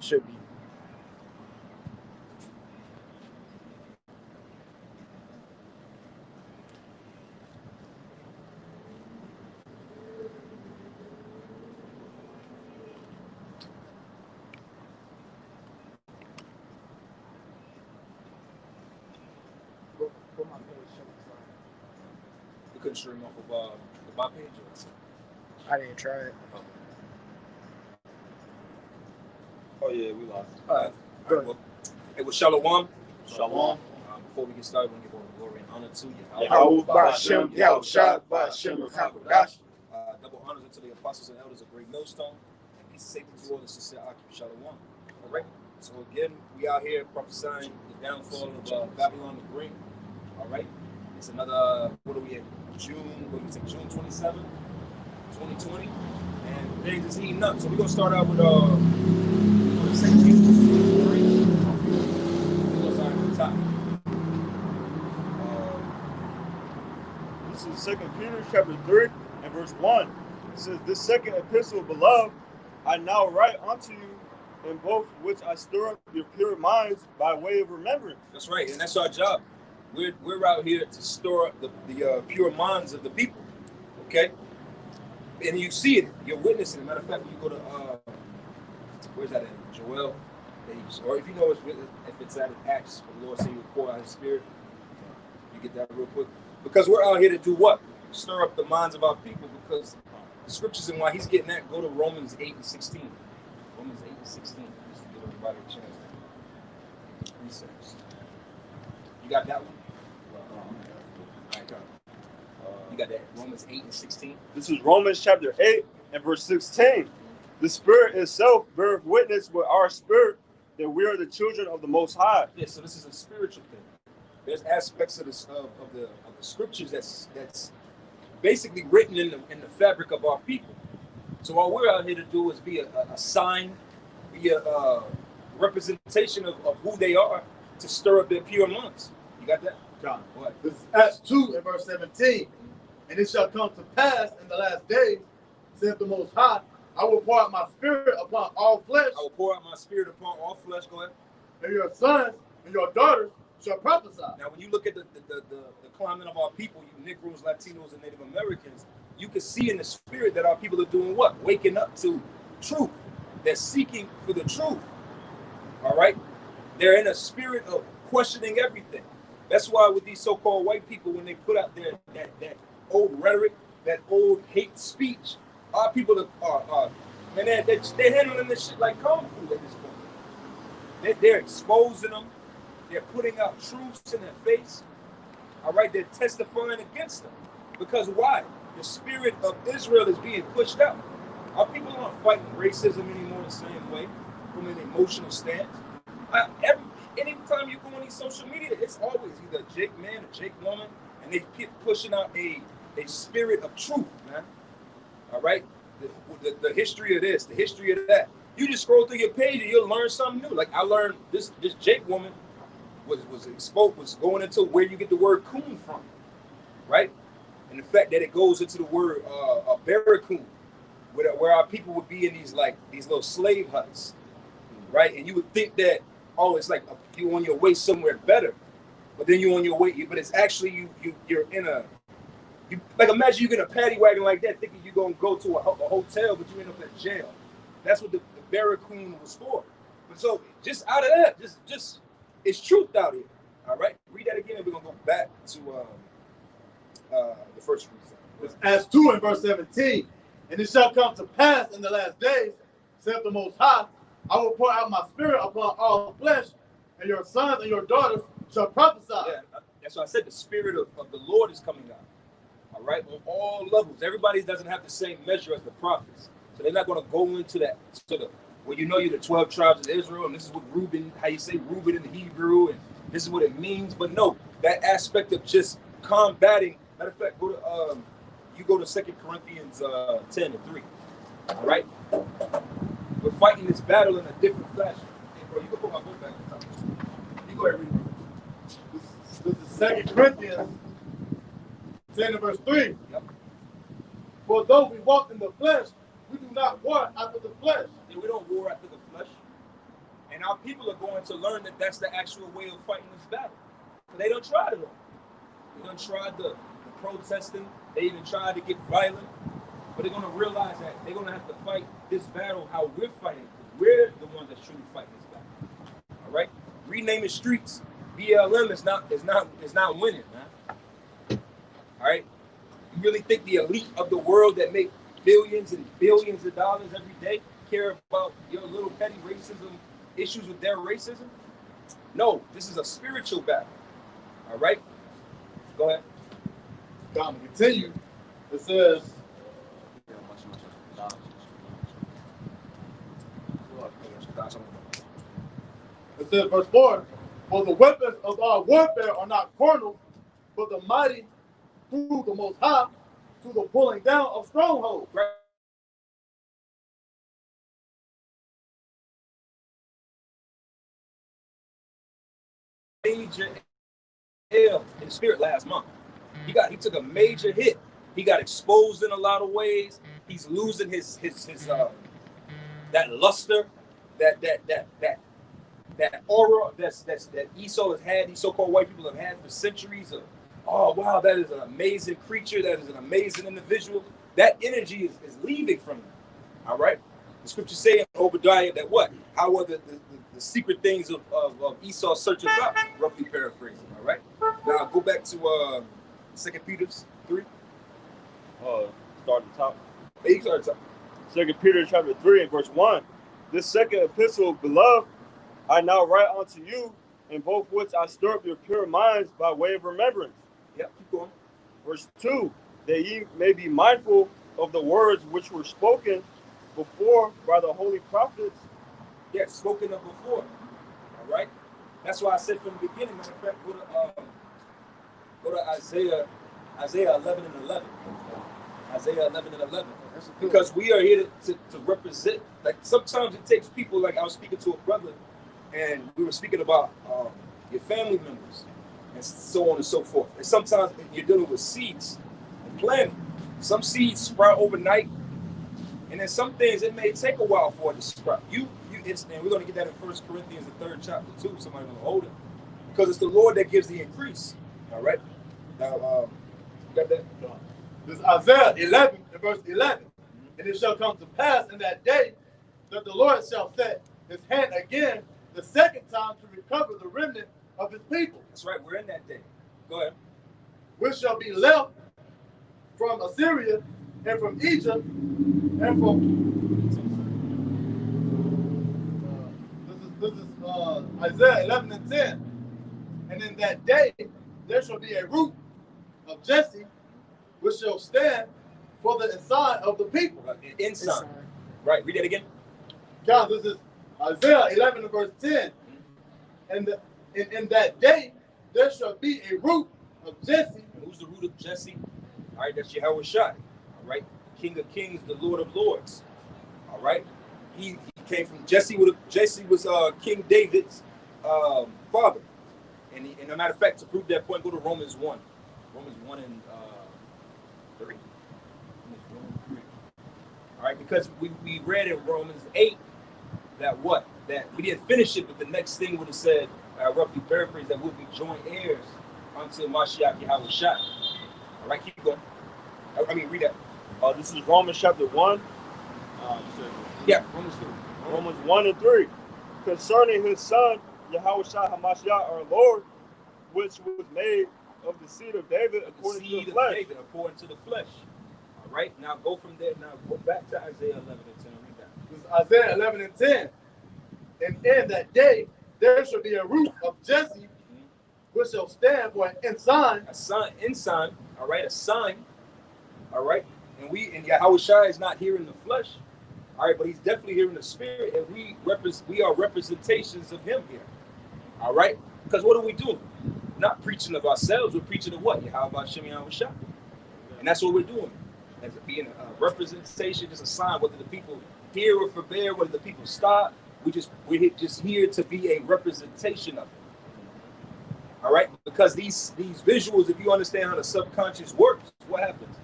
Should be. You couldn't stream off of the BA page? I didn't try it. Oh yeah, we lost. All right. Well, it was Shalom. Shalom. Before we get started, we want to give all the glory and honor to you. Double honors unto the apostles and elders of Great Millstone. And peace and safety to all the sincere occupants. Shalom. All right. So again, we out here prophesying the downfall of Babylon the Great. All right. It's another, what are we at? June 27, 2020. And things is heating up. So we're going to start out with St. Peter 3. We're going to start at the top. This is 2 Peter chapter 3 and verse 1. It says, "This second epistle, beloved, I now write unto you, in both which I stir up your pure minds by way of remembrance." That's right, and that's our job. We're out here to store up the pure minds of the people, okay? And you see it, you're witnessing it. Matter of fact, when you go to, where's that at? Joel, or if you know if it's at Acts, where the Lord said He would pour out His Spirit, you get that real quick. Because we're out here to do what? Stir up the minds of our people, because the scriptures and why He's getting that, go to Romans 8 and 16. Romans 8 and 16, just to give everybody a chance. Precepts. You got that one? You got that Romans 8 and 16? This is Romans chapter 8 and verse 16. "The Spirit itself beareth witness with our spirit that we are the children of the Most High." Yeah, so this is a spiritual thing. There's aspects of this of the scriptures that's basically written in the fabric of our people. So all we're out here to do is be a sign, be a representation of who they are, to stir up their pure minds. You got that? John. What? This is Acts 2 and verse 17. "And it shall come to pass in the last days, saith the Most High, I will pour out my spirit upon all flesh. I will pour out my spirit upon all flesh. Go ahead. And your sons and your daughters shall prophesy." Now, when you look at the climate of our people, you Negroes, Latinos, and Native Americans, you can see in the spirit that our people are doing what? Waking up to truth. They're seeking for the truth. All right? They're in a spirit of questioning everything. That's why with these so-called white people, when they put out their that old rhetoric, that old hate speech, our people are they're handling this shit like kung fu at this point. They're exposing them. They're putting out truths in their face. All right, they're testifying against them. Because why? The spirit of Israel is being pushed out. Our people aren't fighting racism anymore the same way, from an emotional stance. Anytime you go on these social media, it's always either a Jake man or Jake woman, and they keep pushing out a spirit of truth, man. All right? The history of this, the history of that. You just scroll through your page and you'll learn something new. Like I learned this Jake woman was going into where you get the word coon from, right? And the fact that it goes into the word a barracoon, where our people would be in these little slave huts, right? And you would think that, oh, it's like you on your way somewhere better, but then you're on your way, but it's actually you're in like imagine you get a paddy wagon like that, thinking you're gonna go to a hotel, but you end up in jail. That's what the barracoon was for. But so just out of that, just it's truth out here. All right, read that again, and we're gonna go back to the first reason. It's Acts 2 and verse 17. "And it shall come to pass in the last days, saith the Most High, I will pour out my spirit upon all flesh, and your sons and your daughters shall prophesy." Yeah, that's why I said the spirit of the Lord is coming out. All right, on all levels. Everybody doesn't have the same measure as the prophets, so they're not going to go into that well, you're the 12 tribes of Israel, and this is what Reuben, how you say Reuben in the Hebrew, and this is what it means. But no, that aspect of just combating. Matter of fact, go to 2 Corinthians 10 and 3. All right, we're fighting this battle in a different fashion. Hey, bro, you can put my book back on top. You go ahead and read it. This is 2 Corinthians 10 and verse 3. Yep. "For though we walk in the flesh, we do not war after the flesh. And we don't war after the flesh. And our people are going to learn that that's the actual way of fighting this battle. But they don't try it all. They don't try the protesting. They even tried to get violent. But they're going to realize that they're going to have to fight this battle how we're fighting. We're the ones that's truly fighting this battle. All right? Renaming streets, BLM is not winning, man. All right? You really think the elite of the world that make billions and billions of dollars every day care about your little petty racism issues with their racism? No, this is a spiritual battle. All right? Go ahead. Time to continue. It says, verse 4, for the weapons of our warfare are not carnal, but the mighty through the Most High to the pulling down of strongholds. Right. Major L in the spirit last month. He took a major hit. He got exposed in a lot of ways. He's losing his that luster, that aura that Esau has had, these so-called white people have had for centuries of, oh wow, that is an amazing creature, that is an amazing individual. That energy is leaving from them. All right. The scriptures say in Obadiah that what? How are the secret things of Esau search us out? Roughly paraphrasing. All right. Now go back to 2 Peter 3. Start at the top. Hey, you start at the top. 2 Peter chapter 3 and verse 1. This second epistle, beloved, I now write unto you, in both which I stir up your pure minds by way of remembrance. Yeah, keep going. Verse 2, that ye may be mindful of the words which were spoken before by the holy prophets. Yeah, spoken of before. All right. That's why I said from the beginning, matter of fact, go to Isaiah 11 and 11. Isaiah 11 and 11. Because we are here to represent. Like sometimes it takes people, like I was speaking to a brother and we were speaking about your family members and so on and so forth. And sometimes you're dealing with seeds and planting. Some seeds sprout overnight, and then some things it may take a while for it to sprout. And we're going to get that in 1 Corinthians, the 3rd chapter too. Somebody will hold it, because it's the Lord that gives the increase. All right. Now, you got that? This is Isaiah 11 and verse 11. And it shall come to pass in that day that the Lord shall set his hand again the second time to recover the remnant of his people. That's right. We're in that day. Go ahead. Which shall be left from Assyria and from Egypt and from this is Isaiah 11 and 10. And in that day there shall be a root of Jesse, which shall stand for the ensign of the people. Ensign. Right. Read that again. God, this is Isaiah 11 and verse 10. And in that day there shall be a root of Jesse. And who's the root of Jesse? All right, that's Yehoshua. All right, King of Kings, the Lord of Lords. All right, he came from Jesse. Jesse was King David's father. And as a matter of fact, to prove that point, go to Romans 1. Romans 1 and 3. All right, because we read in Romans 8 that what? That we didn't finish it, but the next thing would have said, roughly paraphrase, that we'll be joint heirs unto Mashiach Yahushua. All right, keep going. I mean, read that. This is Romans chapter 1. Yeah, Romans 3. Romans 1 and 3. Concerning his son, Yahushua HaMashiach, our Lord, which was made of the seed of David according to the flesh. David, according to the flesh. All right, now go from there. Now go back to Isaiah 11 and 10. Read that. This is Isaiah 11 and 10. And in that day there shall be a root of Jesse, which shall stand for an ensign. Ensign. All right, a sign. All right, and Yahushua is not here in the flesh. All right, but he's definitely here in the spirit, and we are representations of him here. All right, because what are we doing? Not preaching of ourselves, we're preaching of what? Yahweh Shem Yahushua. And that's what we're doing. As it being a representation, just a sign, whether the people hear or forbear, whether the people stop, we're just here to be a representation of it. All right, because these visuals, if you understand how the subconscious works, what happens?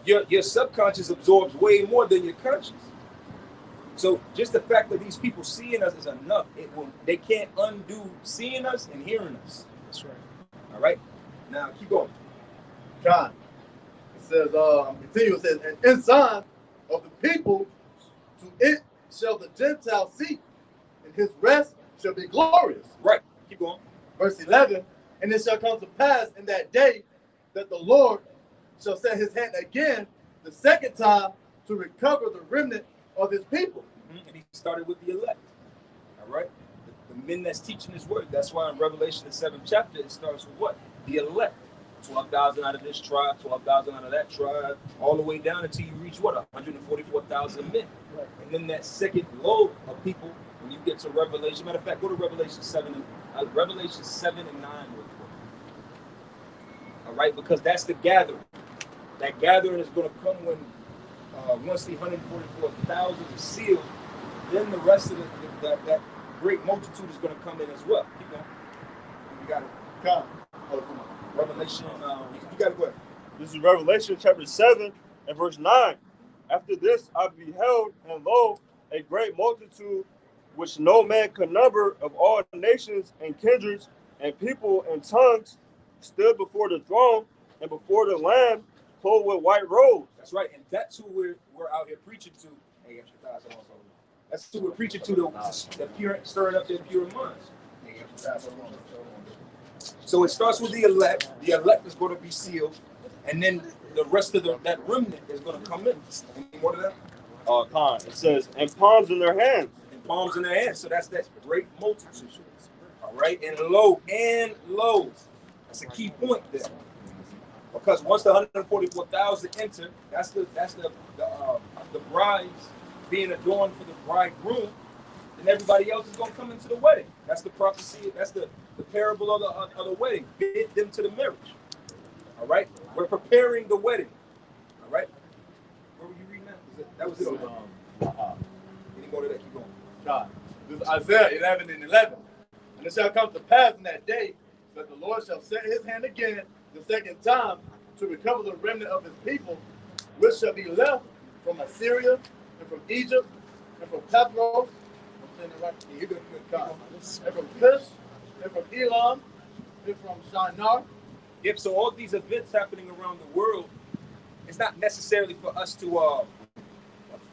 Your subconscious absorbs way more than your conscious. So just the fact that these people seeing us is enough. They can't undo seeing us and hearing us. That's right. All right. Now keep going. God. It says, continue, it says, and in sign of the people, to it shall the Gentiles seek, and his rest shall be glorious. Right. Keep going. Verse 11, and it shall come to pass in that day that the Lord shall set his hand again the second time to recover the remnant of his people. Mm-hmm. And he started with the elect. All right. The men that's teaching his word. That's why in Revelation, the 7th chapter, it starts with what? The elect. 12,000 out of this tribe, 12,000 out of that tribe, all the way down until you reach what? 144,000 men. Right. And then that second load of people, when you get to Revelation, matter of fact, go to Revelation 7 and 9 real quick. All right, because that's the gathering. That gathering is going to come when once the 144,000 is sealed, then the rest of that great multitude is going to come in as well. Keep going. You got it. Come. Oh, come on. Revelation, you got to go ahead. This is Revelation chapter 7 and verse 9. After this I beheld, and lo, a great multitude, which no man could number, of all nations and kindreds and people and tongues, stood before the throne and before the Lamb, clothed with white robes. That's right, and that's who we're out here preaching to. Hey, that's who we're preaching to, the pure, stirring up their pure minds. So it starts with the elect. The elect is going to be sealed, and then the rest of that remnant is going to come in. Any more to that? It says, and palms in their hands. And palms in their hands. So that's that great multitude. All right, and lo. That's a key point there, because once the 144,000 enter, that's the brides being adorned for the bridegroom, and everybody else is going to come into the wedding. That's the prophecy. That's the parable of the wedding. Bid them to the marriage. All right, we're preparing the wedding. All right, where were you reading that? That was it. Any more to that? Keep going. God. This is Isaiah 11 and 11. And it shall come to pass in that day that the Lord shall set his hand again the second time to recover the remnant of his people, which shall be left from Assyria and from Egypt and from Pathros. I'm saying it right. Yeah, you're good. God. And from Cush and from Elam and from Shinar. Yep. So all these events happening around the world, it's not necessarily for us to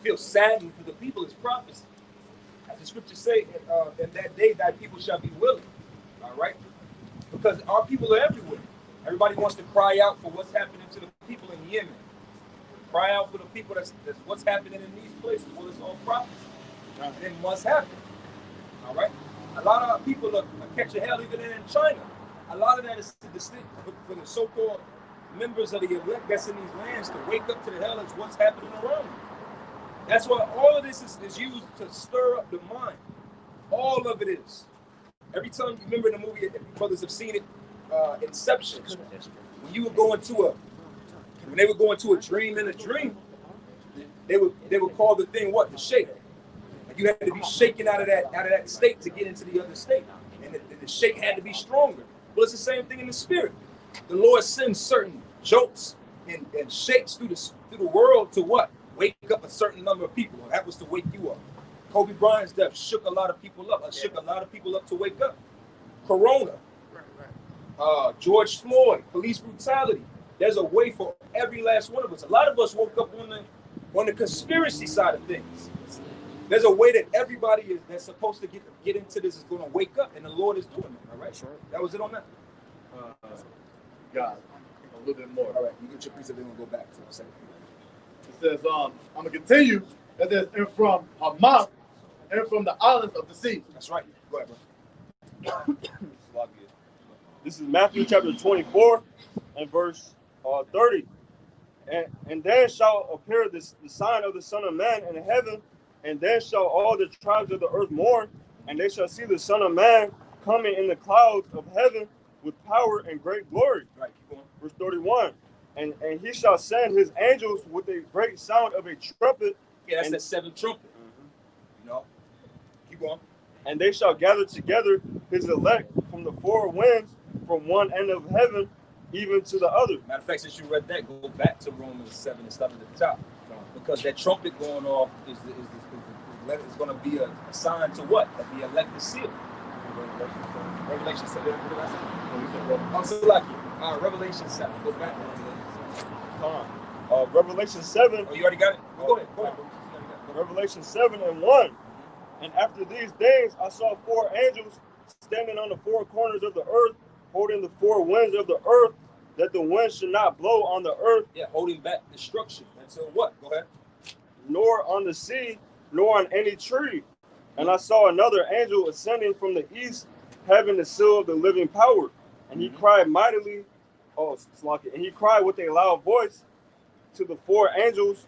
feel saddened for the people. It's prophecy. As the scriptures say, in that day thy people shall be willing. All right? Because our people are everywhere. Everybody wants to cry out for what's happening to the people in Yemen. Cry out for the people that's what's happening in these places. Well, it's all prophecy. And it must happen. All right? A lot of our people are catching hell even in China. A lot of that is distinct for the so-called members of the elect that's in these lands to wake up to the hell that's what's happening around them. That's why all of this is used to stir up the mind. All of it is. Every time you remember the movie, if you brothers have seen it, Inception, when you would go into when they would go into a dream in a dream, they would call the thing what? The shake. And you had to be shaken out of that state to get into the other state. And the shake had to be stronger. Well, it's the same thing in the spirit. The Lord sends certain jolts and shakes through the world to what? Wake up a certain number of people. That was to wake you up. Kobe Bryant's death shook a lot of people up. Shook a lot of people up to wake up. Corona. George Floyd, police brutality. There's a way for every last one of us. A lot of us woke up on the conspiracy side of things. There's a way that everybody that's supposed to get into this is going to wake up, and the Lord is doing it. All right, sure. That was it on that. God, a little bit more. All right, you get your piece of it and we'll go back to the second. It says, I'm going to continue. It says, and from Hamath and from the islands of the sea. That's right. Go ahead, bro. This is Matthew chapter 24 and verse 30. And then shall appear the sign of the Son of Man in heaven, and then shall all the tribes of the earth mourn, and they shall see the Son of Man coming in the clouds of heaven with power and great glory. Right, keep going. Verse 31. And he shall send his angels with a great sound of a trumpet. Yeah, that's that seventh trumpet. Mm-hmm. You know, keep going. And they shall gather together his elect from the four winds, from one end of heaven even to the other. Matter of fact, since you read that, go back to Romans 7 and start at the top. Because that trumpet going off is the It's going to be a sign to what? That the elect is sealed. Revelation 7. What did I say? Oh, so like Revelation 7. Go back to Revelation 7. Revelation 7. Oh, you already got it? Go ahead. Go ahead. Revelation 7:1. And after these days, I saw 4 angels standing on the 4 corners of the earth, holding the 4 winds of the earth, that the wind should not blow on the earth. Yeah, holding back destruction. Until what? Go ahead. Nor on the sea, nor on any tree. And I saw another angel ascending from the east, having the seal of the living power. And he cried mightily, and he cried with a loud voice to the 4 angels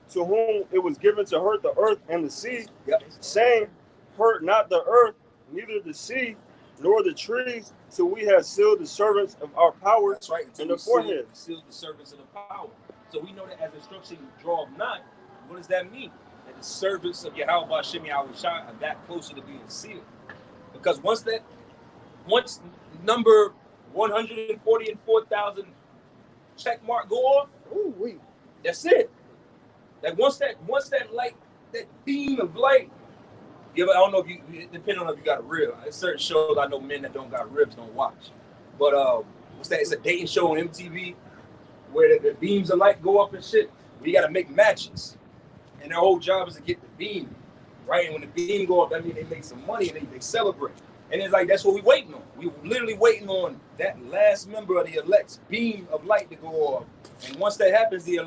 to whom it was given to hurt the earth and the sea, saying, hurt not the earth, neither the sea, nor the trees, till we have sealed the servants of our power. That's right. In the forehead. Sealed the servants of the power. So we know that as destruction draweth nigh, what does that mean? That the servants of Yahweh Hashem Yahweh Shai are that closer to being sealed. Because once number 144,000 check mark go off, that's it. Like once that light, that beam of light, I don't know if you, depending on if you got a rib. There's certain shows I know men that don't got ribs don't watch. But what's that? It's a dating show on MTV where the beams of light go up and shit. We got to make matches, and their whole job is to get the beam right. And when the beam go up, that means they make some money and they celebrate. And it's like that's what we waiting on. We literally waiting on that last member of the elect's beam of light to go off. And once that happens, the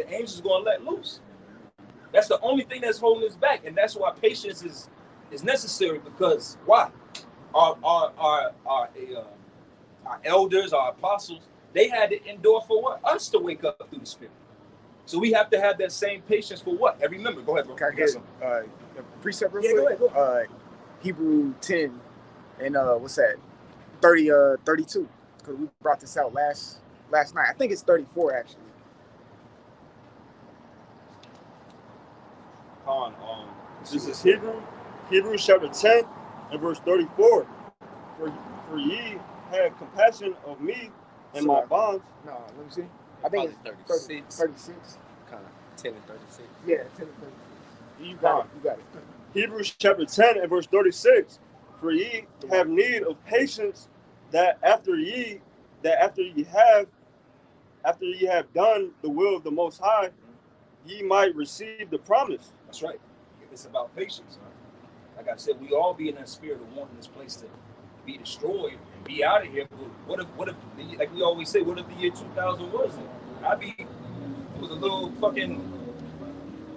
angels are going to let loose. That's the only thing that's holding us back, and that's why patience is necessary. Because why? Our elders, our apostles, they had to endure for what? Us to wake up through the Spirit. So we have to have that same patience for what? And remember, go ahead, bro. Can I get a precept real quick? Go ahead. Hebrew 10 and what's that? 32. Because we brought this out last night. I think it's 34 actually. This is Hebrews chapter 10 and verse 34. For ye had compassion of me and my bonds. No, let me see. I think it's 36. 36. Kind of 10 and 36. Yeah, 10 and 36. You got it. Hebrews chapter 10 and verse 36. For ye have need of patience, that after ye have done the will of the Most High, ye might receive the promise. That's right. It's about patience. Right? Like I said, we all be in that spirit of wanting this place to be destroyed and be out of here. But what if, like we always say, what if the year 2000 was it? It was a little fucking,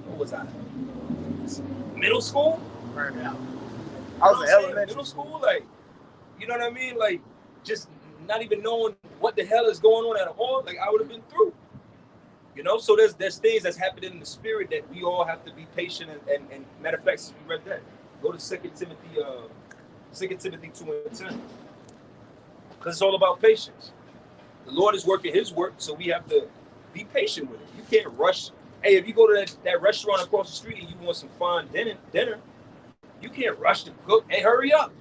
what was I? Middle school? Burned out. I was in elementary. Middle school, like, you know what I mean? Like, just not even knowing what the hell is going on at all. Like, I would have been through. You know, so there's things that's happening in the spirit that we all have to be patient and matter of fact, since we read that, go to 2 Timothy 2:10. Because it's all about patience. The Lord is working his work, so we have to be patient with it. You can't rush. Hey, if you go to that restaurant across the street and you want some fine dinner, you can't rush to go. Hey, hurry up.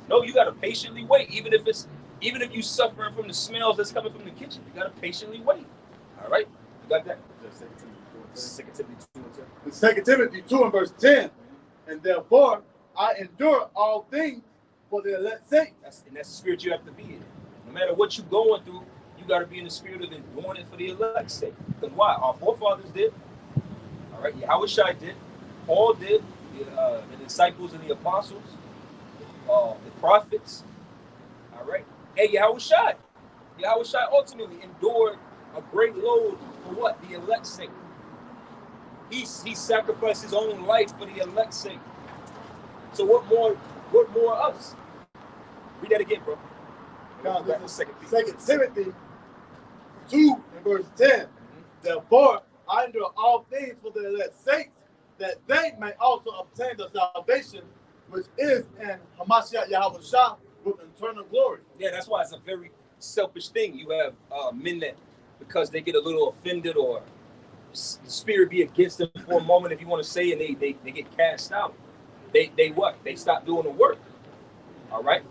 No, you gotta patiently wait. Even if you're suffering from the smells that's coming from the kitchen, you gotta patiently wait. All right, you got that? 2 Timothy 2 and verse 10. And therefore I endure all things for the elect's sake. That's the spirit you have to be in. No matter what you're going through, you got to be in the spirit of enduring it for the elect's sake. Because why? Our forefathers did. All right, Yahweh Shai did. Paul did. The disciples and the apostles, the prophets. All right. Hey, Yahweh Shai ultimately endured a great load for what? The elect's sake. He sacrificed his own life for the elect's sake. So what more us? Read that again, bro. This is 2 Timothy 2 and verse 10. Therefore I endure all things for the elect's sake, that they may also obtain the salvation which is in Hamashiach Yahweh Shah with eternal glory. Yeah, that's why it's a very selfish thing. You have men that, because they get a little offended or the spirit be against them for a moment, if you want to say, and they get cast out. They what? They stop doing the work. All right?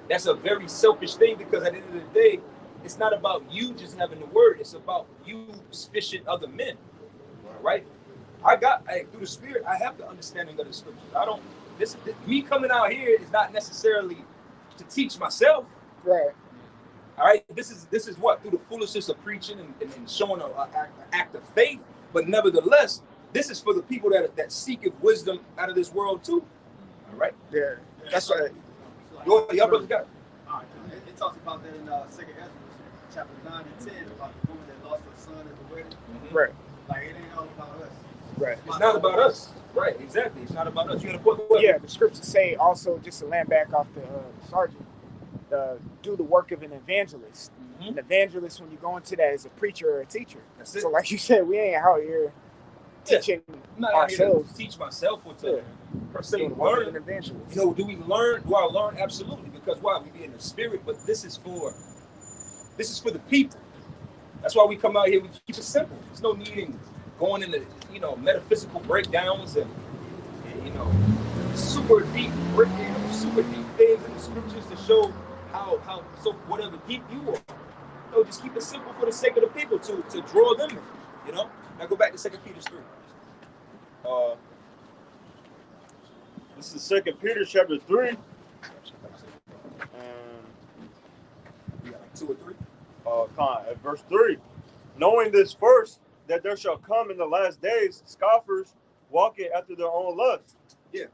That's a very selfish thing, because at the end of the day, it's not about you just having the word. It's about you sufficient other men. All right? through the Spirit, I have the understanding of the scriptures. Me coming out here is not necessarily to teach myself. Right. All right. This is what, through the foolishness of preaching and showing an act of faith. But nevertheless, this is for the people that seeketh wisdom out of this world too. All right. Yeah. That's right. Y'all brothers got it. All right. It talks about that in 2 Ezra, chapter 9 and 10, about the woman that lost her son at the wedding. Right. Like, it ain't all about us. Right. It's not about us. Right, exactly. It's not about us. You got a point? Yeah, the scriptures say also, just to land back off the sergeant, do the work of an evangelist. Mm-hmm. An evangelist, when you go into that, is a preacher or a teacher. That's it. So like you said, we ain't out here teaching I'm not out here to ourselves. teach myself what to per se Do the work of an learn. evangelist. You know, do we learn? Do I learn? Absolutely. Because why? We be in the spirit, but this is for the people. That's why we come out here. We keep it simple. There's no need in going into metaphysical breakdowns and super deep things in the scriptures to show how so whatever deep you are. No, just keep it simple for the sake of the people to draw them in. You know. Now go back to 2 Peter 3. This is 2 Peter chapter 3. And We got like 2 or 3. at verse 3. Knowing this first, that there shall come in the last days scoffers walking after their own lust. Yeah.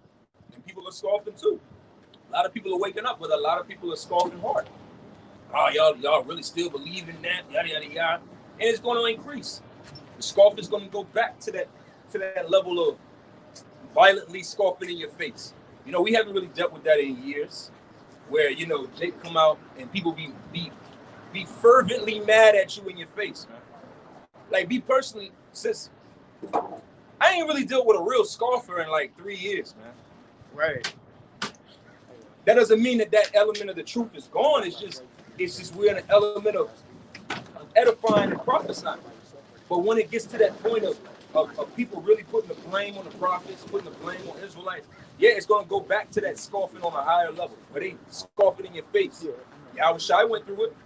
And people are scoffing too. A lot of people are waking up, but a lot of people are scoffing hard. Oh, y'all really still believe in that? Yada yada yada. And it's going to increase. The scoff is going to go back to that level of violently scoffing in your face. You know, we haven't really dealt with that in years, where Jake come out and people be fervently mad at you in your face, man. Like me personally, sis, I ain't really dealt with a real scoffer in like 3 years, man. Right. That doesn't mean that element of the truth is gone. It's just we're in an element of edifying and prophesying. But when it gets to that point of people really putting the blame on the prophets, putting the blame on Israelites, yeah, it's going to go back to that scoffing on a higher level, where they scoffing in your face. Yahushua went through it.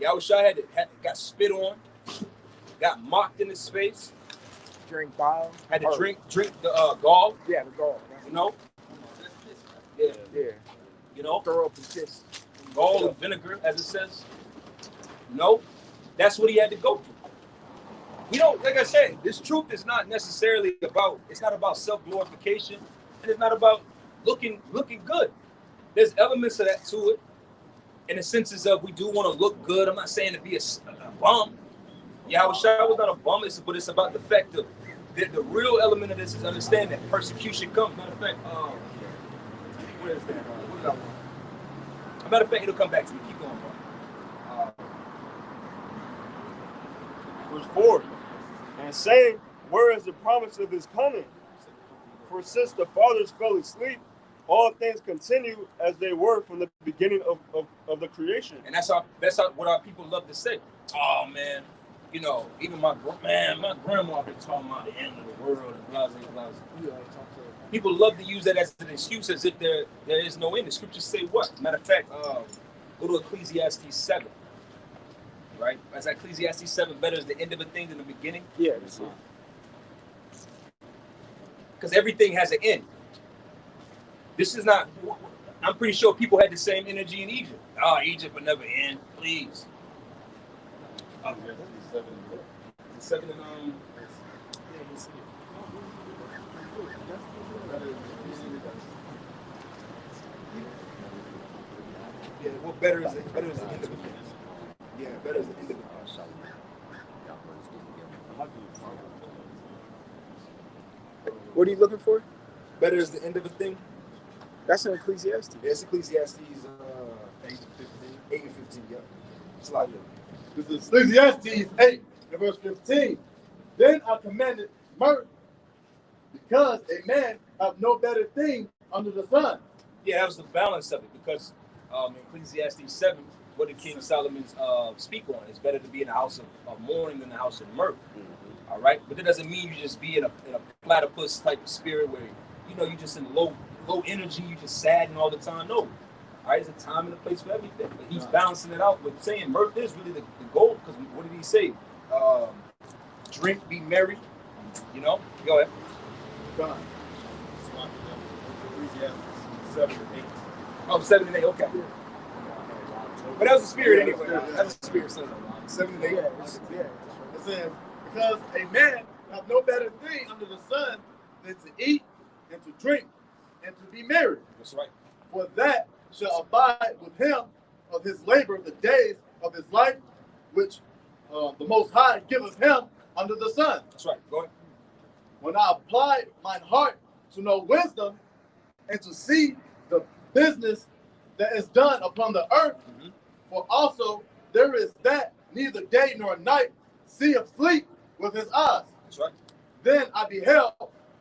Yahushua got spit on, got mocked in his face. Drink bile. Had to drink the gall. Yeah, the gall. You know? Yeah. Yeah. You know? Throw up and kiss. Gall and vinegar, as it says. No, that's what he had to go through. We don't, like I said, this truth is not necessarily it's not about self-glorification, and it's not about looking good. There's elements of that to it, in the senses of we do want to look good. I'm not saying to be a bum. Yahushua was not a bum, but it's about the fact of the real element of this is understand that persecution comes. Matter of fact, where is that? What did I want? Matter of fact, it'll come back to me. Keep going, bro. Verse 4. And saying, where is the promise of his coming? For since the fathers fell asleep, all things continue as they were from the beginning of the creation. And that's what our people love to say. Oh man, even my grandma been talking about the end of the world and blah blah blah. People love to use that as an excuse, as if there is no end. The scriptures say what? Matter of fact, go to Ecclesiastes 7. Right? As Ecclesiastes 7 better is the end of a thing than the beginning. Yeah, that's it. Because everything has an end. This is not. I'm pretty sure people had the same energy in Egypt. Oh, Egypt will never end. Please. 7 and yeah. Well, better is the end of the thing. Yeah, better is the end of the thing. What are you looking for? Better is the end of the thing. That's in Ecclesiastes. Yeah, it's Ecclesiastes 8 and 15. Yeah, it's a lot good. This is Ecclesiastes 8 and verse 15. Then I commanded murder, because a man have no better thing under the sun. Yeah, that was the balance of it, because in Ecclesiastes 7, what did King Solomon speak on? It's better to be in the house of mourning than the house of mirth. Mm-hmm. All right, but that doesn't mean you just be in a platypus type of spirit where you just in low energy, you just sadden all the time. No, all right, there's a time and a place for everything. But he's balancing it out with saying mirth is really the goal. Because what did he say? Drink, be merry, You know? Go ahead. God. Ecclesiastes 7 and 8. Oh, 7 and 8, okay. But that was the spirit anyway. That's the spirit. So 7 and 8. Yeah, It says, because a man have no better thing under the sun than to eat and to drink and to be merry. That's right. For that shall abide with him of his labor the days of his life, which the Most High giveth him under the sun. That's right. Go ahead. When I applied mine heart to know wisdom and to see the business that is done upon the earth, for also there is that neither day nor night seeth sleep with his eyes. That's right. Then I beheld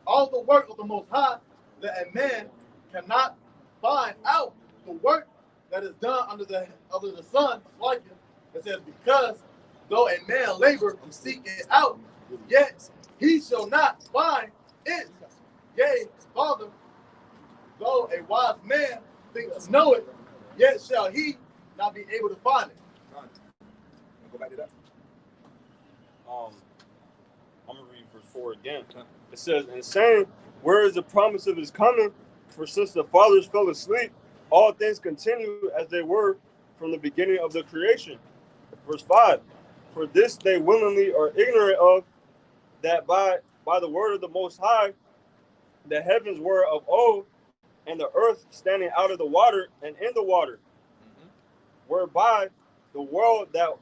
all the work of the Most High, that a man cannot find out the work that is done under the sun like it. It says, because though a man labor to seek it out, yet he shall not find it. Yea, Father, though a wise man think to know it, yet shall he not be able to find it. Go back to that. I'm gonna read verse 4 again. It says, and saying, where is the promise of his coming? For since the fathers fell asleep, all things continue as they were from the beginning of the creation. Verse 5, for this they willingly are ignorant of, that by the word of the Most High, the heavens were of old, and the earth standing out of the water and in the water, whereby the world that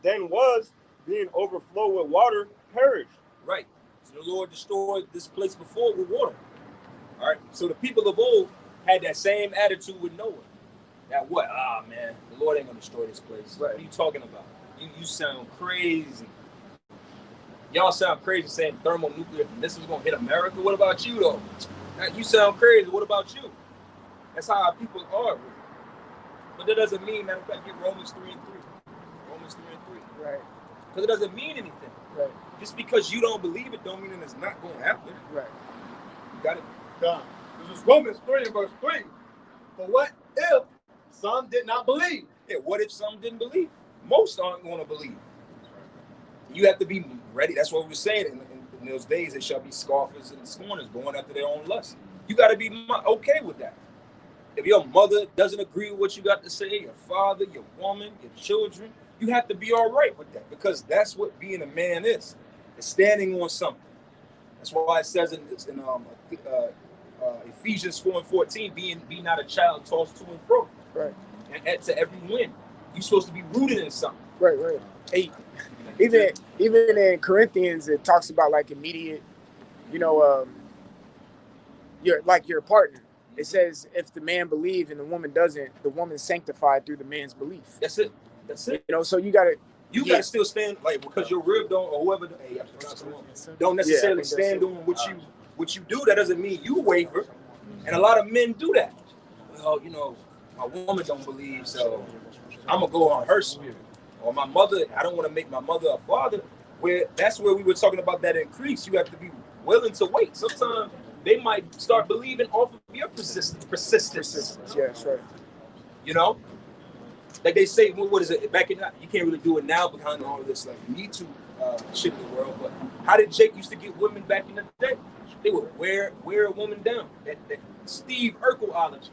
then was, being overflowed with water, perished. Right. So the Lord destroyed this place before with water. All right. So the people of old had that same attitude with Noah. That what? Ah, man, the Lord ain't gonna destroy this place. Right. What are you talking about? You sound crazy. Y'all sound crazy saying thermonuclear missiles gonna hit America. What about you though? You sound crazy. What about you? That's how our people are. But that doesn't mean, matter of fact, get Romans 3 and 3. Romans 3 and 3. Right. Because it doesn't mean anything. Right. Just because you don't believe it don't mean that it's not going to happen. Right. You got it? God. This is Romans 3 and verse 3. For what if some did not believe? Yeah, what if some didn't believe? Most aren't going to believe. You have to be ready. That's what we were saying. In those days, there shall be scoffers and scorners going after their own lust. You got to be okay with that. If your mother doesn't agree with what you got to say, your father, your woman, your children, you have to be all right with that, because that's what being a man is. It's standing on something. That's why it says in Ephesians 4 and 14, be not a child tossed to and fro. Right. And to every wind. You're supposed to be rooted in something. Right. Right. 8. Even in Corinthians, it talks about like immediate, your partner. It says if the man believes and the woman doesn't, the woman's sanctified through the man's belief. That's it. That's it. So you gotta still stand, like, because your rib don't, or whoever don't necessarily stand on what you do. That doesn't mean you waver. And a lot of men do that. Well, my woman don't believe, so I'm gonna go on her spirit. Or my mother, I don't want to make my mother a father. That's where we were talking about that increase. You have to be willing to wait. Sometimes they might start believing off of your persistence. Yeah, that's right. Like they say, what is it? Back in, you can't really do it now behind all of this like Me Too shit in the world. But how did Jake used to get women back in the day? They would wear a woman down. That Steve Urkel-ology,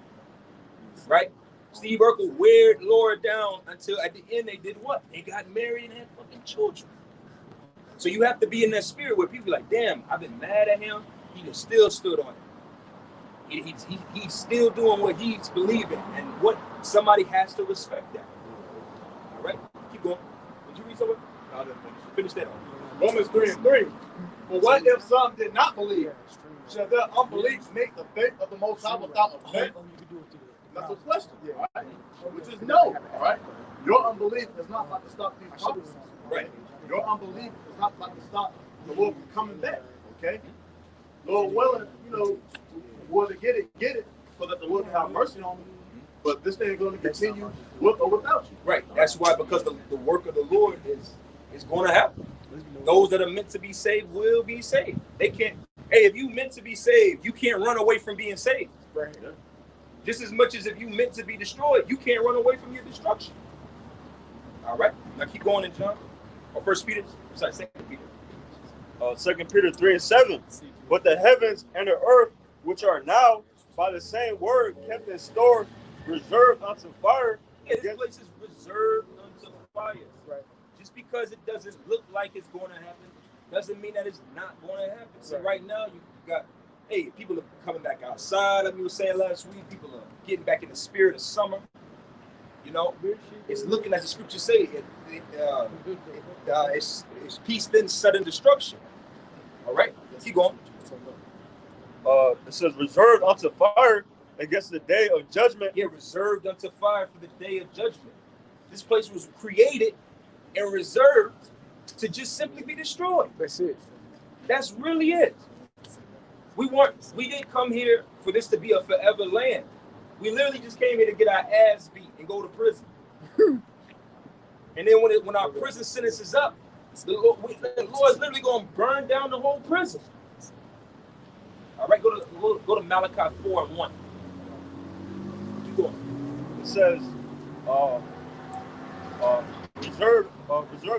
right? Steve Urkel weared Laura down until at the end they did what? They got married and had fucking children. So you have to be in that spirit where people are like, damn, I've been mad at him. He just still stood on it. He's still doing what he's believing, and what somebody has to respect that. All right, keep going. Did you read somewhere? No, I didn't finish that. Romans 3 and 3. For what if some did not believe? Shall their unbelief make the faith of the Most High without effect? That's the question, all right? Which is no, all right? Your unbelief is not like to stop these prophecies. Right. Your unbelief is not like to stop the Lord from coming back, okay? Lord willing, we're to get it, so that the Lord can have mercy on me. But this thing is going to continue with or without you. Right. That's why, because the work of the Lord is going to happen. Those that are meant to be saved will be saved. They can't. Hey, if you meant to be saved, you can't run away from being saved. Right. Just as much as if you meant to be destroyed, you can't run away from your destruction. All right. Now keep going in John. Or 1 Peter. Sorry, 2 Peter. 2 Peter 3:7. But the heavens and the earth, which are now by the same word kept in store, reserved unto fire. Yeah, this place is reserved unto fire. Right. Just because it doesn't look like it's going to happen, doesn't mean that it's not going to happen. So right now, you got, hey, people are coming back outside, like we were saying last week. People are getting back in the spirit of summer. You know, it's looking, as the scriptures say, it's peace, then sudden destruction. All right, keep going. It says reserved unto fire against the day of judgment. Yeah, reserved unto fire for the day of judgment. This place was created and reserved to just simply be destroyed. That's it. That's really it. We didn't come here for this to be a forever land. We literally just came here to get our ass beat and go to prison. And then when our prison sentence is up, the Lord is literally going to burn down the whole prison. All right, go to Malachi 4:1. Keep going. It says reserved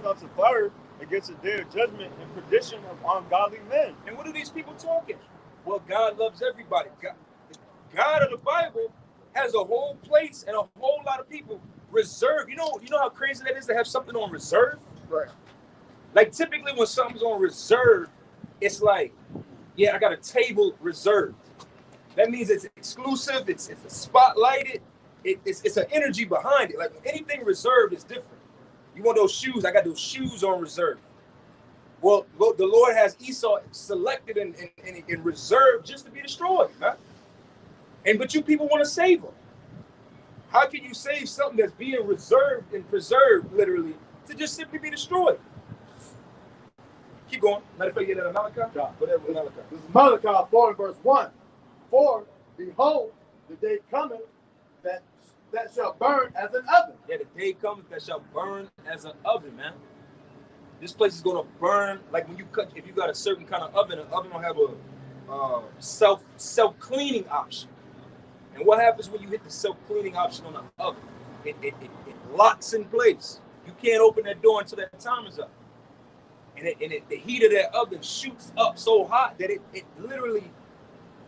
unto fire against the day of judgment and perdition of ungodly men. And what are these people talking? Well, God loves everybody. God of the Bible has a whole place and a whole lot of people reserved. You know how crazy that is to have something on reserve? Right. Like typically when something's on reserve, it's like, yeah, I got a table reserved. That means it's exclusive, it's spotlighted, it's an energy behind it. Like anything reserved is different. You want those shoes? I got those shoes on reserve. Well, the Lord has Esau selected and reserved just to be destroyed, huh? But you people want to save them. How can you save something that's being reserved and preserved, literally, to just simply be destroyed? Keep going. Matter of fact, you get that in Malachi? Whatever, Malachi. This is Malachi 4:1. For behold, the day cometh that shall burn as an oven. Yeah, the day comes that shall burn as an oven, man. This place is gonna burn like when you cut. If you got a certain kind of oven, an oven will have a self-cleaning option. And what happens when you hit the self-cleaning option on the oven? It locks in place. You can't open that door until that time is up. And the heat of that oven shoots up so hot that it literally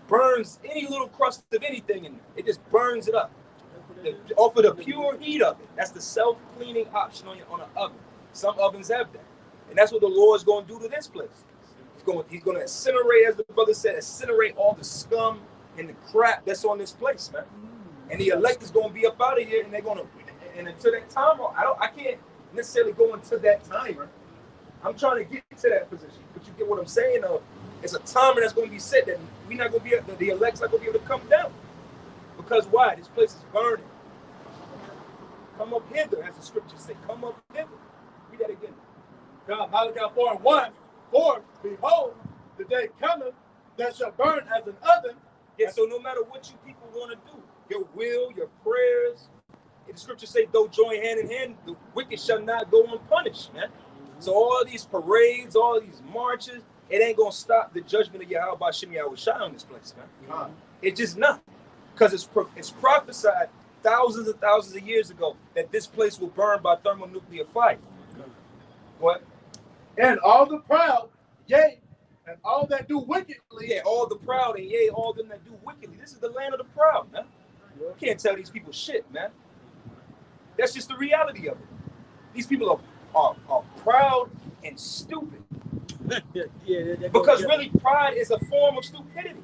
burns any little crust of anything in there. It just burns it up. Off of the pure heat of it. That's the self-cleaning option on an oven. Some ovens have that. And that's what the Lord's going to do to this place. He's going to incinerate, as the brother said, incinerate all the scum and the crap that's on this place, man. And the elect is going to be up out of here, and they're going to, and until that time, I can't necessarily go into that timer. I'm trying to get to that position, but you get what I'm saying? It's a timer that's going to be set that we're not going to be able, the elect's not going to be able to come down. Because why? This place is burning. Come up hither, as the scriptures say. Come up hither. Read that again. God, Malachi 4:1. For behold, the day cometh that shall burn as an oven. Yeah, so no matter what you people want to do, your will, your prayers, the scriptures say, though join hand in hand, the wicked shall not go unpunished, man. So all these parades, all these marches, it ain't going to stop the judgment of Yahweh Ba'Shem Yahweh Shai on this place, man. It's just not. Because it's prophesied thousands and thousands of years ago that this place will burn by thermonuclear fire. What? And all the proud, yea, and all that do wickedly. Yeah, all the proud and yea, all them that do wickedly. This is the land of the proud, man. You can't tell these people shit, man. That's just the reality of it. These people are proud and stupid. Because really, pride is a form of stupidity.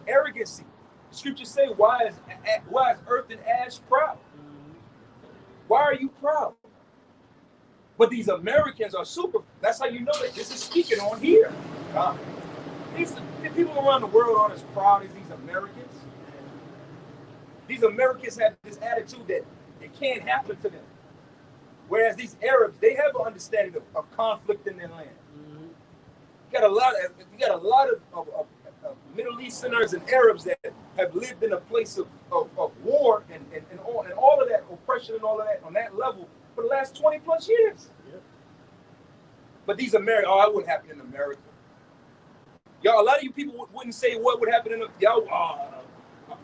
Arrogancy. Scriptures say, why is earth and ash proud? Why are you proud? But these Americans are super. That's how you know that this is speaking on here. The people around the world aren't as proud as these Americans. These Americans have this attitude that it can't happen to them. Whereas these Arabs, they have an understanding of conflict in their land. You got a lot of Middle Easterners and Arabs that have lived in a place of war and all of that oppression and all of that on that level for the last 20 plus years. Yep. But these Americans, it wouldn't happen in America. Y'all, a lot of you people wouldn't say what would happen in a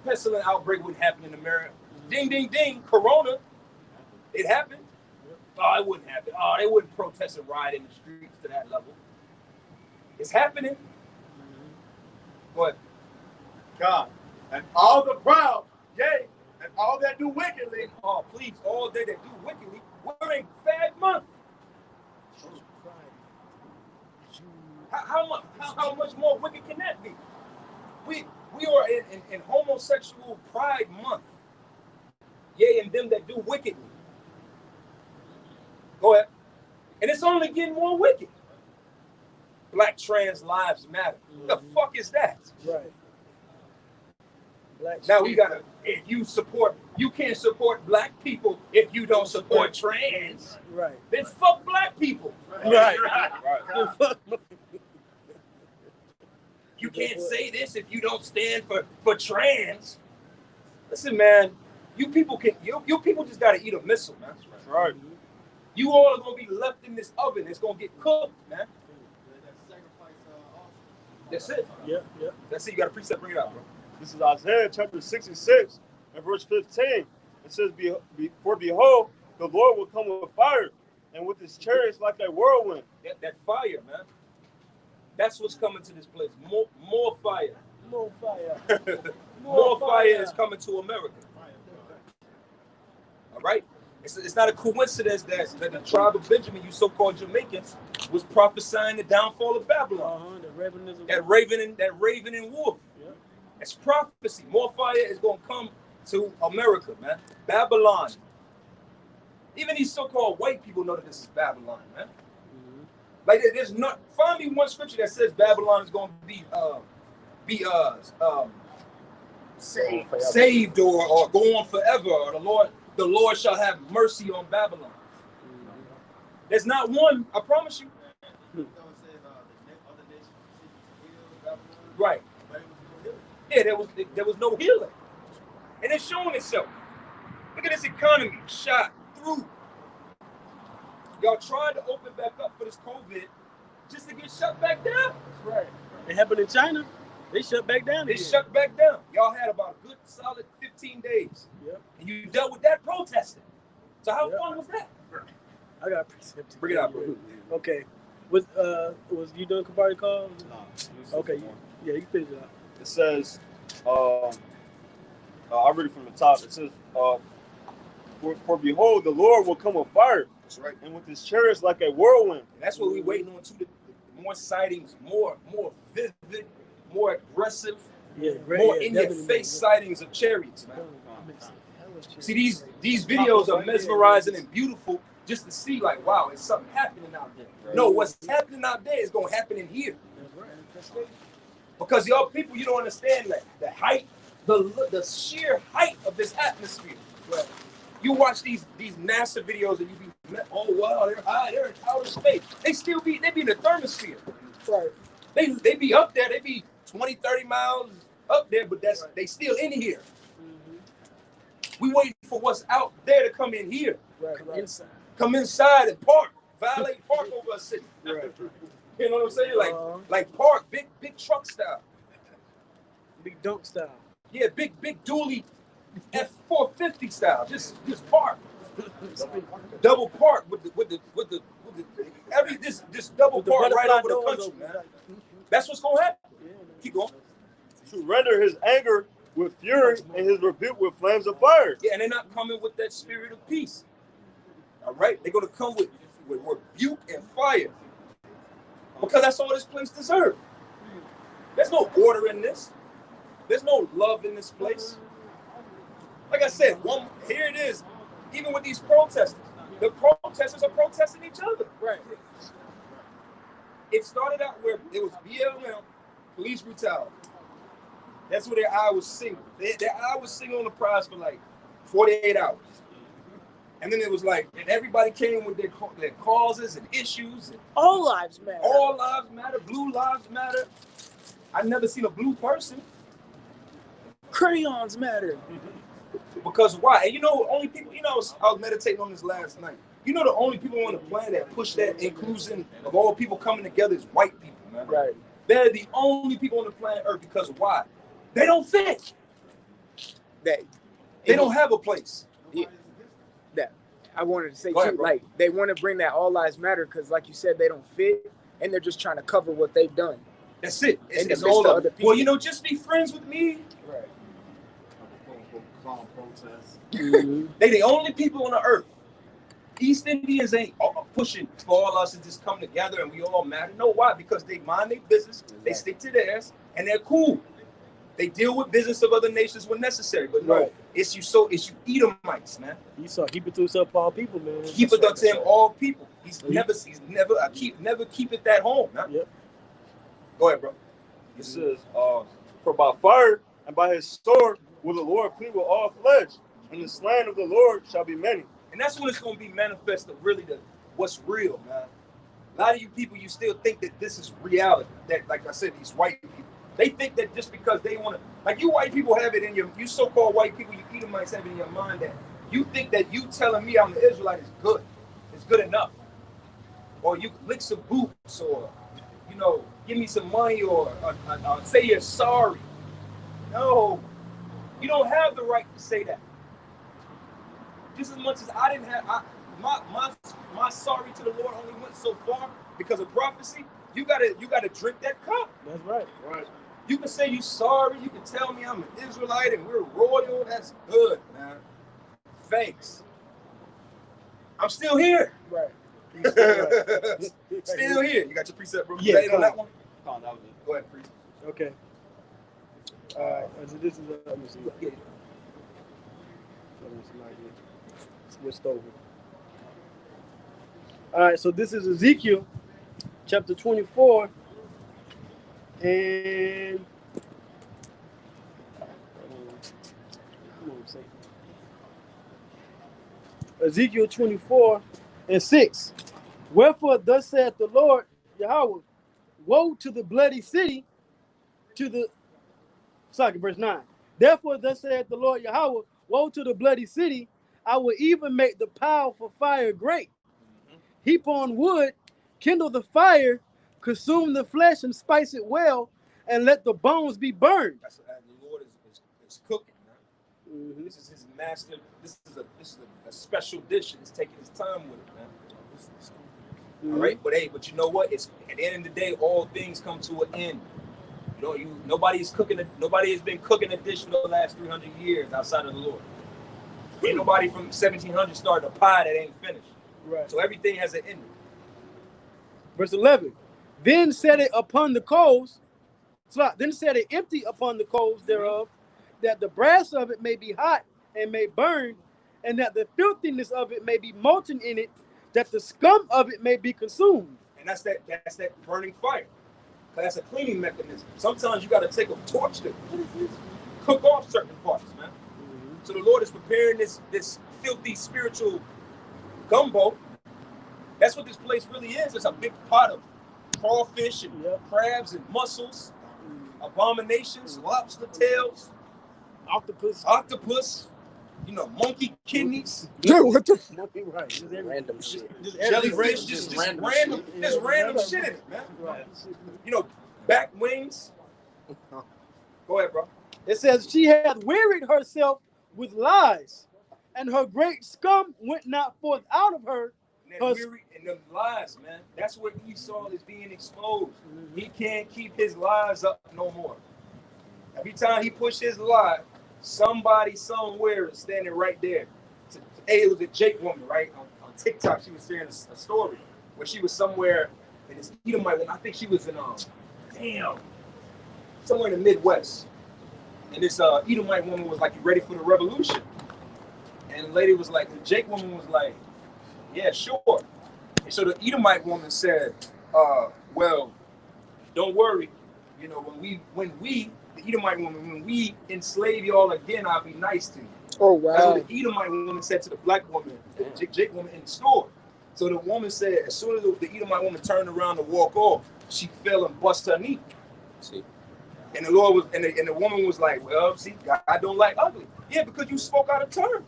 pestilent outbreak wouldn't happen in America. Ding, ding, ding, Corona, it happened. Yep. It wouldn't happen. They wouldn't protest and riot in the streets to that level. It's happening. Go ahead. God. And all the proud, yea, and all that do wickedly. Oh, please, all they that do wickedly, we're in fag month. How much more wicked can that be? We are in homosexual pride month. Yea, and them that do wickedly. Go ahead. And it's only getting more wicked. Black trans lives matter. The fuck is that? Right. Black Now we gotta, if you can't support black people if you don't support trans. Right. Then fuck black people. Right. Right. You can't say this if you don't stand for trans. Listen, man, you people just gotta eat a missile, man. That's right. You all are gonna be left in this oven. It's gonna get cooked, man. That's it. Yeah. That's it. You got a precept. Bring it out, bro. This is Isaiah chapter 66 and verse 15. It says, For behold, the Lord will come with fire, and with his chariots like a whirlwind. That fire, man. That's what's coming to this place. More fire. More fire. More fire is coming to America. All right? It's not a coincidence that the tribe of Benjamin, you so-called Jamaicans, was prophesying the downfall of Babylon. That raven and wolf. Yeah. It's prophecy. More fire is going to come to America, man. Babylon. Even these so-called white people know that this is Babylon, man. Mm-hmm. Like there's not. Find me one scripture that says Babylon is going to be saved or go on forever, or the Lord shall have mercy on Babylon. Mm-hmm. There's not one. I promise you. Right. Yeah, there was no healing, and it's showing itself. Look at this economy shot through. Y'all tried to open back up for this COVID just to get shut back down. Right. It happened in China. They shut back down. They shut back down. Y'all had about a good solid 15 days. Yep. And you dealt with that protesting. So how fun was that? I got a precept. Bring it out, bro. Okay. Was you doing Kabari call? No. Okay. Yeah, you finish it out. It says, I'll read it from the top. It says, for behold, the Lord will come with fire. That's right. And with his chariots like a whirlwind. And that's what we're waiting on too. The more sightings, more vivid, more aggressive, more in your face sightings of chariots, man. See, these videos are mesmerizing and beautiful just to see, like, wow, it's something happening out there. Right. No, what's happening out there is going to happen in here. That's right. Because y'all people, you don't understand that the height, the sheer height of this atmosphere. Right. You watch these NASA videos and you be, oh wow, they're high, they're in outer space. They be in the thermosphere. Right. They be up there, they be 20, 30 miles up there, but they still in here. Mm-hmm. We waiting for what's out there to come in here. Right. Come inside and park. Violate park over a city. Right. You know what I'm saying? Like park, big truck style. Big dunk style. Yeah, big dually F450 style. Just park. Double park with the double park right over the country, man. That's what's gonna happen. Keep going. To render his anger with fury and his rebuke with flames of fire. Yeah, and they're not coming with that spirit of peace. All right, they're gonna come with rebuke and fire. Because that's all this place deserves. There's no order in this. There's no love in this place. Like I said, here it is. Even with these protesters, the protesters are protesting each other. Right. It started out where it was BLM, police brutality. That's where their eye was single. Their eye was single on the prize for like 48 hours. And then it was like, and everybody came with their causes and issues. And all lives matter. All lives matter. Blue lives matter. I've never seen a blue person. Crayons matter. Because why? And only people, I was meditating on this last night. The only people on the planet that push that inclusion of all people coming together is white people, man. Right. They're the only people on the planet Earth because why? They don't fit. They don't have a place. Yeah. That I wanted to say too, like they want to bring that all lives matter because, like you said, they don't fit, and they're just trying to cover what they've done. That's it. In the It's midst all of of other it. people. Well, you know, just be friends with me. Right. Calm protest. They the only people on the earth. East Indians ain't pushing for all us to just come together and we all matter. No, why? Because they mind their business, they stick to theirs, and they're cool. They deal with business of other nations when necessary. But no, Right. it's you Edomites, man. Esau, keep it to himself, all people, man. Keep it up to him, all people. He's never keep it that home, man. Yep. Go ahead, bro. It says, for by fire and by his sword will the Lord plead with all flesh, and the slain of the Lord shall be many. And that's when it's going to be manifest of really what's real, man. A lot of you people, you still think that this is reality. That, like I said, these white people, they think that just because they want to, like you white people have it in you so-called white people, you Edomites have it in your mind that you think that you telling me I'm the Israelite is good. It's good enough. Or you lick some boots, or, you know, give me some money, or say you're sorry. No, you don't have the right to say that. Just as much as I didn't have, my sorry to the Lord only went so far because of prophecy. You gotta drink that cup. That's right. Right. You can say you sorry. You can tell me I'm an Israelite and we're royal. That's good, man. Thanks. I'm still here. Right. Still here. You got your precept, bro? Yeah, You on that one? Oh, that was it. Go ahead, precept. Okay. All right. So this is let me see. Yeah. Let me see like this. Switched over. All right. So this is Ezekiel, chapter 24, and Ezekiel 24:6. Wherefore thus saith the Lord Yahweh, woe to the bloody city, verse 9. Therefore thus saith the Lord Yahweh, woe to the bloody city, I will even make the powerful fire great. Heap on wood, kindle the fire, consume the flesh and spice it well, and let the bones be burned. That's the Lord is cooking, man. This is his master. This is a special dish, and he's taking his time with it, man. All right, but you know what? It's at the end of the day, all things come to an end. Nobody has been cooking a dish for the last 300 years outside of the Lord. Ain't nobody from 1700 started a pie that ain't finished. Right. So everything has an ending. Verse 11. Then set it upon the coals. Then set it empty upon the coals thereof, that the brass of it may be hot and may burn, and that the filthiness of it may be molten in it, that the scum of it may be consumed. And that's that burning fire. That's a cleaning mechanism. Sometimes you got to take a torch to cook off certain parts, man. So the Lord is preparing this filthy spiritual gumbo. That's what this place really is. It's a big pot of crawfish and crabs and mussels, abominations, lobster tails, octopus, monkey kidneys. What the Monkey, right. Just Random shit. Jellyfish, just random shit in it, man. Right. Back wings. Go ahead, bro. It says, she hath wearied herself with lies, and her great scum went not forth out of her. And them lies, man. That's where Esau is being exposed. He can't keep his lies up no more. Every time he pushes his lie, somebody somewhere is standing right there. It was a Jake woman, right? On TikTok, she was sharing a story where she was somewhere in this Edomite woman. I think she was in somewhere in the Midwest. And this Edomite woman was like, "You ready for the revolution?" And the lady was like, the Jake woman was like, "Yeah, sure." And so the Edomite woman said, "Well, don't worry. When we the Edomite woman, when we enslave y'all again, I'll be nice to you." Oh, wow. That's what the Edomite woman said to the black woman, the Jake woman in the store. So the woman said, as soon as the Edomite woman turned around to walk off, she fell and bust her knee. See. And the Lord was, and the woman was like, "Well, see, God don't like ugly." Yeah, because you spoke out of turn.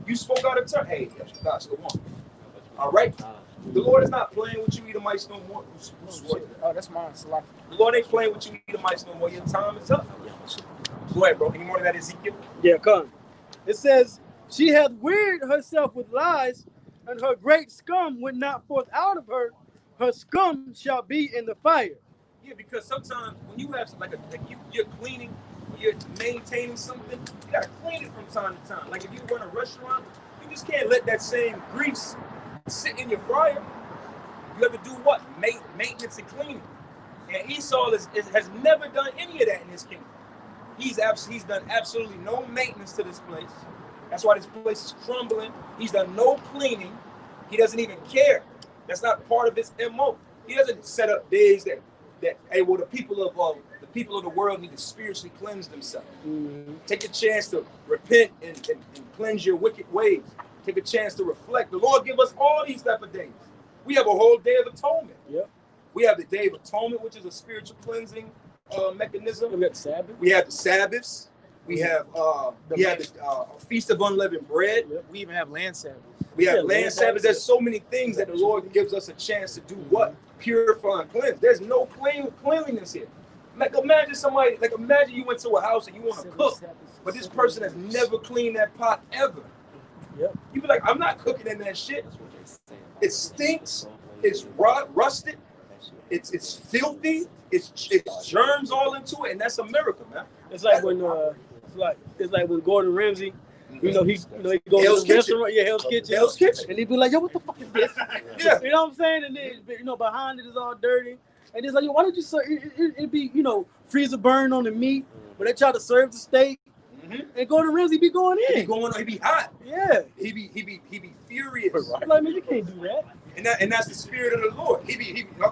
You spoke out of turn. Hey, that's the one. All right. The Lord is not playing with you, Edomites, no more. Oh, that's mine. Salaki. The Lord ain't playing with you, Edomites, no more. Your time is up. Go ahead, bro. Any more of that Ezekiel? Yeah, come. It says, she hath wearied herself with lies, and her great scum went not forth out of her. her scum shall be in the fire. Yeah, because sometimes when you have you're cleaning, you're maintaining something, you gotta clean it from time to time. Like if you run a restaurant, you just can't let that same grease sit in your fryer. You have to do what? Maintenance and cleaning. And Esau has never done any of that in his kingdom. He's done absolutely no maintenance to this place. That's why this place is crumbling. He's done no cleaning. He doesn't even care. That's not part of his MO. He doesn't set up days that hey, well, the people of the world need to spiritually cleanse themselves. Mm-hmm. Take a chance to repent and cleanse your wicked ways. Take a chance to reflect. The Lord give us all these type of days. We have a whole day of atonement. Yep. We have the Day of Atonement, which is a spiritual cleansing mechanism. We have the Sabbath. We have the Sabbaths. We have the Feast of Unleavened Bread. Yep. We even have land Sabbaths. We have land Sabbaths. There's so many things that the Lord gives us a chance to do what? Purify and cleanse. There's no cleanliness here. Like imagine you went to a house and you want to cook, but this person has never cleaned that pot ever. Yep. You be like, I'm not cooking in that shit. It stinks. It's rusted. It's filthy. It's germs all into it, and that's America, man. It's like when when Gordon Ramsay, he goes to the restaurant, Hell's Kitchen, and he'd be like, yo, what the fuck is this? Yeah. You know what I'm saying? And then behind it is all dirty, and it's like, yo, why don't you serve? It'd be freezer burn on the meat, but they try to serve the steak. Mm-hmm. And Gordon Ramsay be going in. He be hot. Yeah. He be furious. Right. Like, man, you can't do that. And that's the spirit of the Lord.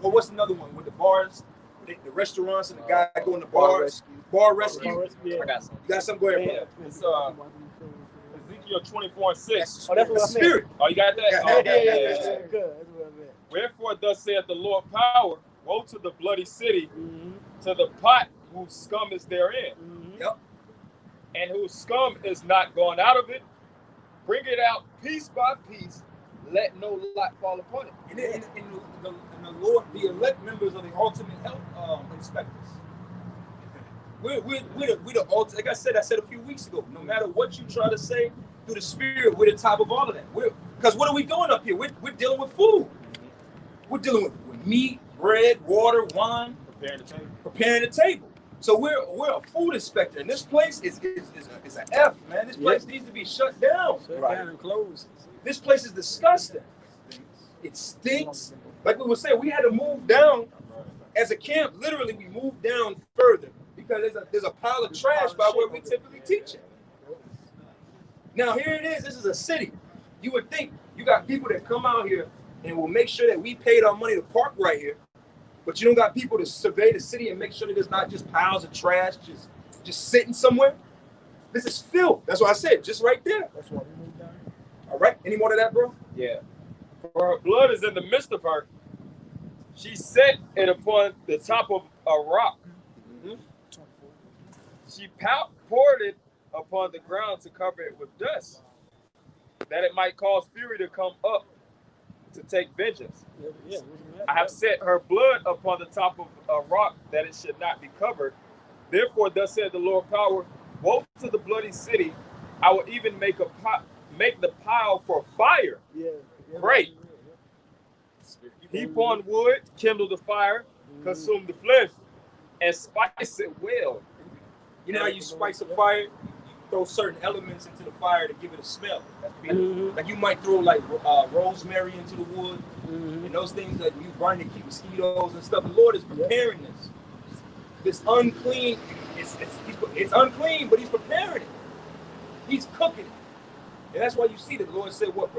What's another one with the bars, the restaurants, and the guy going to bars, bar rescue. Yeah. I got some. You got some? Go ahead, bro. It's Ezekiel 24:6. Oh, that's what I spirit. Oh, you got that? Yeah. Good. That's what I meant. Wherefore thus saith the Lord power, woe to the bloody city, to the pot whose scum is therein. Mm-hmm. Yep. And whose scum is not gone out of it. Bring it out piece by piece. Let no lot fall upon it. And the Lord, the elect members of the ultimate health inspectors. We're the ultimate. Like I said a few weeks ago. No matter what you try to say through the Spirit, we're the top of all of that. Because what are we doing up here? We're dealing with food. We're dealing with meat, bread, water, wine. Preparing the table. So we're a food inspector, and this place is an F, man. This place needs to be shut down. Shut down and closed. This place is disgusting. It stinks. Like we were saying, we had to move down as a camp. Literally, we moved down further because there's a pile of trash by where we typically teach it. Now here it is. This is a city. You would think you got people that come out here and will make sure that we paid our money to park right here. But you don't got people to survey the city and make sure that there's not just piles of trash just sitting somewhere. This is filth. That's what I said, just right there. That's why we moved down. All right. Any more to that, bro? Yeah. For her blood is in the midst of her. She set it upon the top of a rock. Mm-hmm. She poured it upon the ground to cover it with dust, that it might cause fury to come up to take vengeance. I have set her blood upon the top of a rock, that it should not be covered. Therefore, thus said the Lord power, woe to the bloody city. I will even make the pile for fire. Great. Heap on wood, kindle the fire, consume the flesh, and spice it well. You know how you spice a fire? You throw certain elements into the fire to give it a smell. Like you might throw like rosemary into the wood, and those things that you burn to keep mosquitoes and stuff. The Lord is preparing this. This unclean, it's unclean, but He's preparing it. He's cooking it, and that's why you see that the Lord said, "What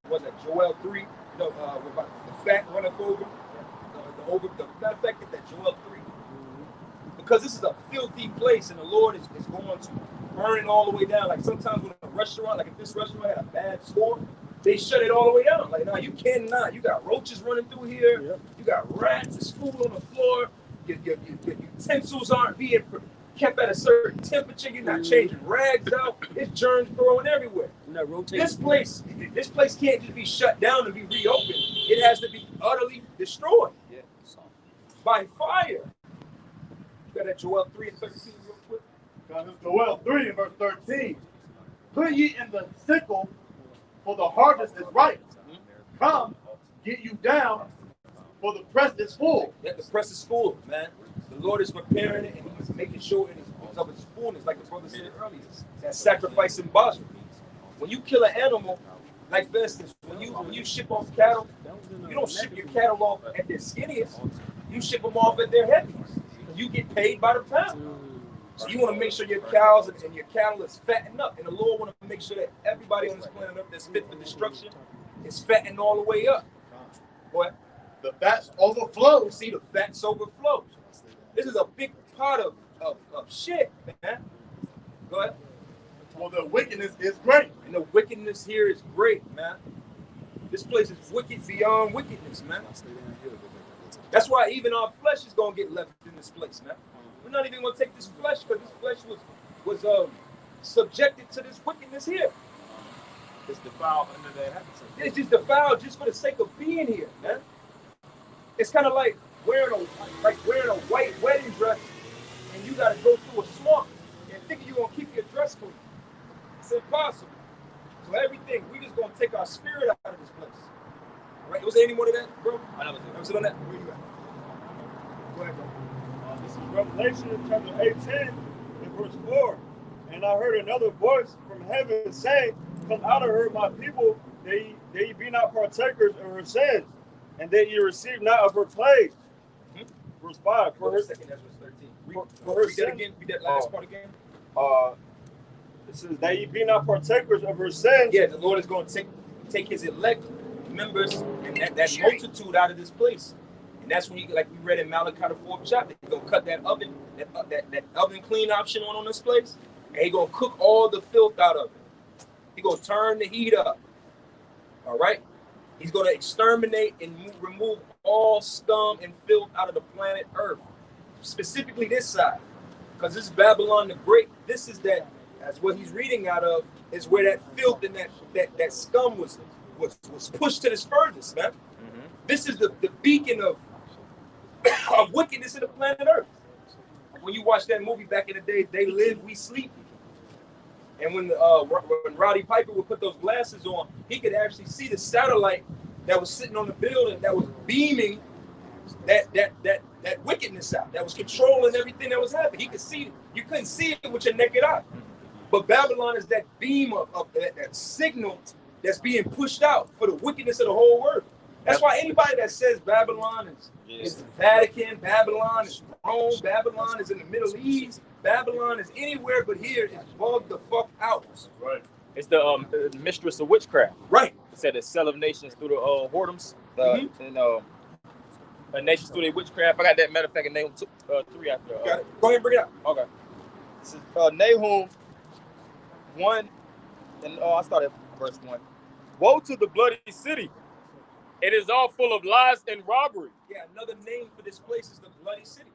was that? Joel 3, about the fat runneth over, the matter of fact that Joel 3." Because this is a filthy place, and the Lord is going to burn it all the way down. Like sometimes when a restaurant, like if this restaurant had a bad score, they shut it all the way down. Like, no, you cannot. You got roaches running through here. Yep. You got rats. There's food on the floor. Your utensils aren't being kept at a certain temperature. You're not changing rags out. There's germs growing everywhere. This place can't just be shut down and be reopened. It has to be utterly destroyed by fire. You got that Joel 3 and 13 real quick. Joel 3 and verse 13. Put ye in the sickle, for the harvest is ripe. Come, get you down, for the press is full. Yeah, the press is full, man. The Lord is preparing it, and He's making sure it is of its fullness, like the brother said earlier. That sacrifice in Basra. When you kill an animal, like for instance, when you ship off cattle, you don't ship your cattle off at their skinniest. You ship them off at their heaviest. You get paid by the pound. So you want to make sure your cows and your cattle is fattened up. And the Lord want to make sure that everybody on this planet Earth that's fit for destruction is fattened all the way up. Boy, The fats overflow. see the fats overflow. This is a big part of shit, man. Go ahead. Well, the wickedness is great. And the wickedness here is great, man. This place is wicked beyond wickedness, man. That's why even our flesh is gonna get left in this place, man. We're not even gonna take this flesh because this flesh was subjected to this wickedness here. It's defiled under that habitat. It's just defiled just for the sake of being here, man. It's kind of like wearing a white wedding dress and you gotta go through a swamp and thinking you're gonna keep your dress clean. It's impossible. So everything, we just gonna take our spirit out of this place. All right? Was there any more to that, bro? I never Ever sit on that? Where you at? Go ahead, bro. This is Revelation chapter 18 and verse 4. And I heard another voice from heaven saying, "Come out of her, my people, that ye be not partakers of her sins, and that ye receive not of her plague." Verse 5. For her second, that's verse 13. For her read that again. Read that last part again. It says that ye be not partakers of her sins. Yeah, the Lord is going to take his elect members and that multitude out of this place. And that's when you, like we read in Malachi the 4th chapter, he's going to cut that oven clean option on this place. And he's going to cook all the filth out of it. He's going to turn the heat up. All right? He's going to exterminate and remove all scum and filth out of the planet Earth. Specifically this side. Because this is Babylon the Great. This is that's what he's reading out of, is where that filth and that scum was pushed to this furthest, man. Mm-hmm. This is the beacon of wickedness in the planet Earth. When you watch that movie back in the day, They Live, We Sleep. And when Roddy Piper would put those glasses on, he could actually see the satellite that was sitting on the building that was beaming that wickedness out, that was controlling everything that was happening. He could see it. You couldn't see it with your naked eye. But Babylon is that beam of that signal that's being pushed out for the wickedness of the whole earth. That's why anybody that says Babylon is the Vatican, Babylon is Rome, Babylon is in the Middle East, Babylon is anywhere but here is bugged the fuck out. Right. It's the mistress of witchcraft. Right. It said the sell of nations through the whoredoms. And nations through their witchcraft. I got that. Matter of fact, Nahum 3 after. Got it. Go ahead and bring it up. Okay. This is Nahum 1, and I started verse 1. Woe to the bloody city! It is all full of lies and robbery. Yeah, another name for this place is the Bloody City.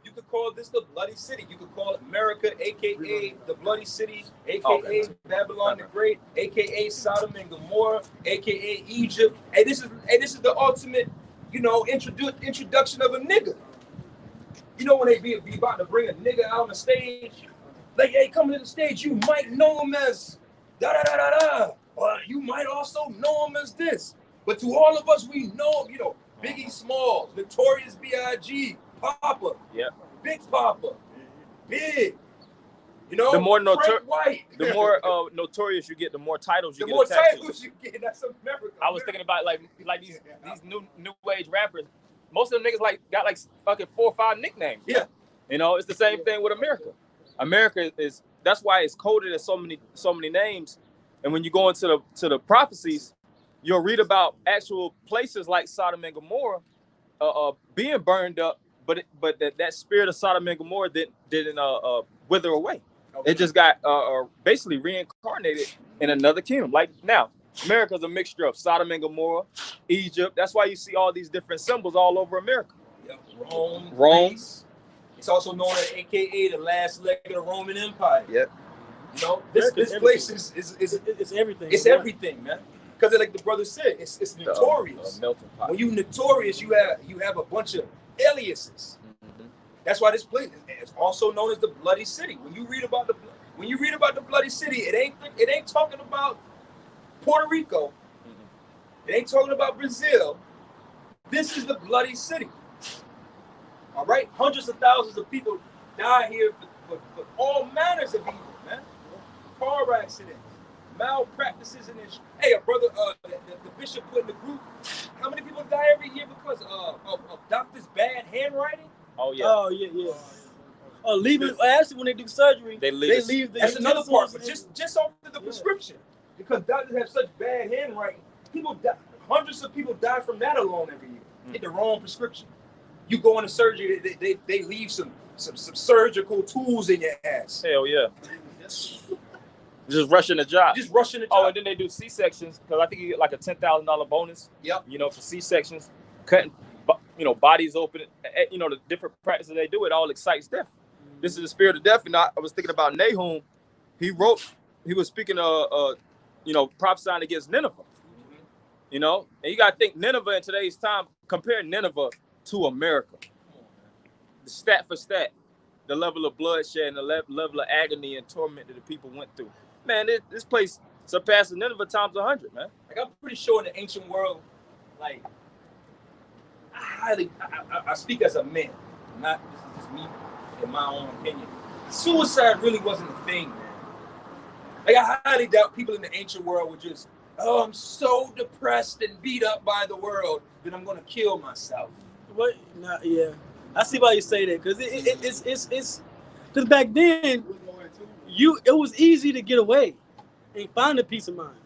You could call this the Bloody City. You could call it America, aka the Bloody City, aka Babylon the Great, aka Sodom and Gomorrah, aka Egypt. And this is the ultimate, introduction of a nigga. You know when they be about to bring a nigga out on the stage, like, hey, come to the stage, you might know him as da da da da da, or you might also know him as this. But to all of us, we know him, Biggie Smalls, Notorious B.I.G., Papa, Big Papa, Big, the more White. The more notorious you get, the more titles you the get. More attached titles to. you get. That's America. I was thinking about like these new age rappers. Most of them niggas got fucking 4 or 5 nicknames. Yeah. It's the same thing with America. America is, that's why it's coded as so many names. And when you go into the prophecies, you'll read about actual places like Sodom and Gomorrah being burned up, but that spirit of Sodom and Gomorrah didn't wither away. Okay. It just got basically reincarnated in another kingdom. Like now, America's a mixture of Sodom and Gomorrah, Egypt. That's why you see all these different symbols all over America. Yep. Rome. Greece. It's also known as AKA the last leg of the Roman Empire. Yep. This place is it's everything. It's everything, man. Because like the brother said, it's notorious. Melting pot. When you notorious, you have a bunch of aliases. Mm-hmm. That's why this place is also known as the Bloody City. When you read about the Bloody City, it ain't talking about Puerto Rico. Mm-hmm. It ain't talking about Brazil. This is the bloody city. All right? Hundreds of thousands of people die here for all manners of evil, man. Car accidents, malpractices, and this. Hey, a brother, the bishop put in the group, how many people die every year because of doctors' bad handwriting? Oh, yeah. Oh, yeah. Leaving, actually, when they do surgery, they leave the That's another part, but and- just off the prescription. Because doctors have such bad handwriting, people die, hundreds of people die from that alone every year. Get the wrong prescription. You go into surgery, they leave some surgical tools in your ass. Hell yeah. Just rushing the job. Just rushing the job. Oh, and then they do C-sections because I think you get like a $10,000 bonus. Yep. You know, for C-sections, cutting, bodies open. You know, the different practices they do, it all excites death. This is the spirit of death. And I was thinking about Nahum. He was speaking prophesying against Nineveh. You know, and you got to think Nineveh in today's time, compare Nineveh to America. The stat for stat, the level of bloodshed and the level of agony and torment that the people went through. Man, this place surpasses Nineveh times 100, man. Like, I'm pretty sure in the ancient world, like, I speak as a man, this is just me in my own opinion. Suicide really wasn't a thing, man. Like, I highly doubt people in the ancient world were just, I'm so depressed and beat up by the world that I'm gonna kill myself. What? Nah, yeah, I see why you say that because it's because back then it was easy to get away and find a peace of mind.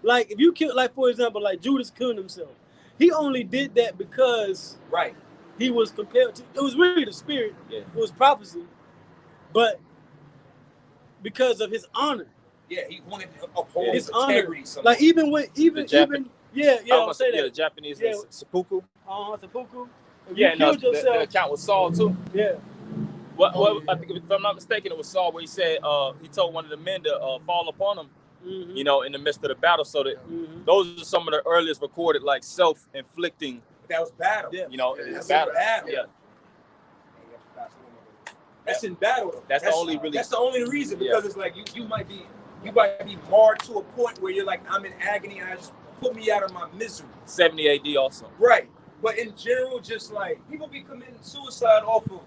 Like if you kill, like for example, like Judas killed himself. He only did that because he was compelled to. It was really the spirit. Yeah. It was prophecy, but because of his honor. Yeah, he wanted to uphold his integrity. Honor. Like even I'll say that. The Japanese seppuku. Seppuku. Yeah, the account was Saul too. Yeah. I think if I'm not mistaken, it was Saul where he said he told one of the men to fall upon him, you know, in the midst of the battle. So that those are some of the earliest recorded like self-inflicting. That was battle. Yeah. You know, that's battle. Yeah. That's in battle. That's the only really. That's the only reason because it's like you might be marred to a point where you're like, I'm in agony and I just put me out of my misery. 70 AD also. Right. But in general, just like people be committing suicide off of,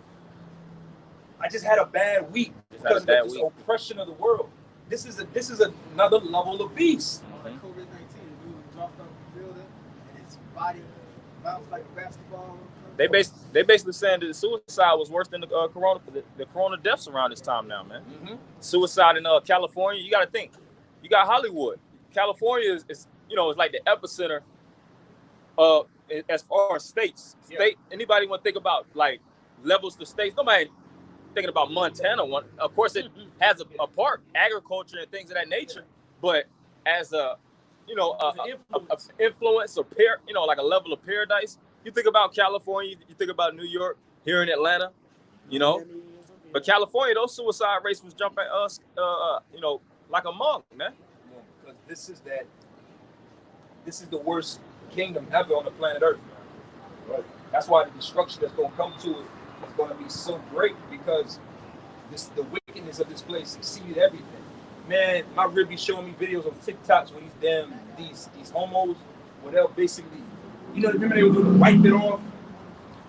I just had a bad week because of this oppression of the world. This is another level of beast. Like COVID-19, dude dropped off the building and his body bounced like a basketball. They basically saying that suicide was worse than the corona deaths around this time now, man. Mm-hmm. Suicide in California, you got to think. You got Hollywood. California is it's like the epicenter as far as states. Anybody want to think about like levels to states? Nobody thinking about Montana. Of course, it has a part, agriculture and things of that nature. But as a influence or like a level of paradise. You think about California, you think about New York, here in Atlanta, you know. But California, those suicide rates was jumping us, like a monk, man. Because this is the worst kingdom ever on the planet Earth, man. Right. That's why the destruction that's going to come to it is going to be so great because the wickedness of this place exceeded everything. Man, my rib be showing me videos on TikToks when these homos, where they'll basically. You know, remember they would do the wipe it off?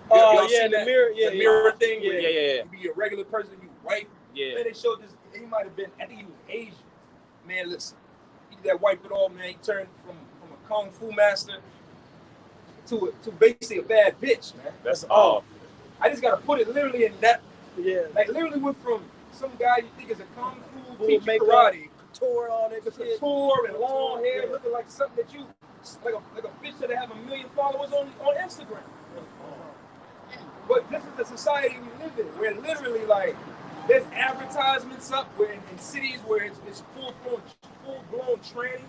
Oh, yeah, the mirror, the mirror thing. Yeah. You be a regular person, you wipe. Yeah. Man, they showed this, he might have been, I think he was Asian. Man, listen, he did that wipe it off, man. He turned from a kung fu master to basically a bad bitch, man. That's all. I just got to put it literally in that. Yeah. Like, literally went from some guy you think is a kung fu teacher karate. Couture, all that shit. Couture and long hair, looking like something that you... Like a bitch that have 1 million followers on Instagram. But this is the society we live in, where literally like there's advertisements up where in cities where it's full-blown trannies.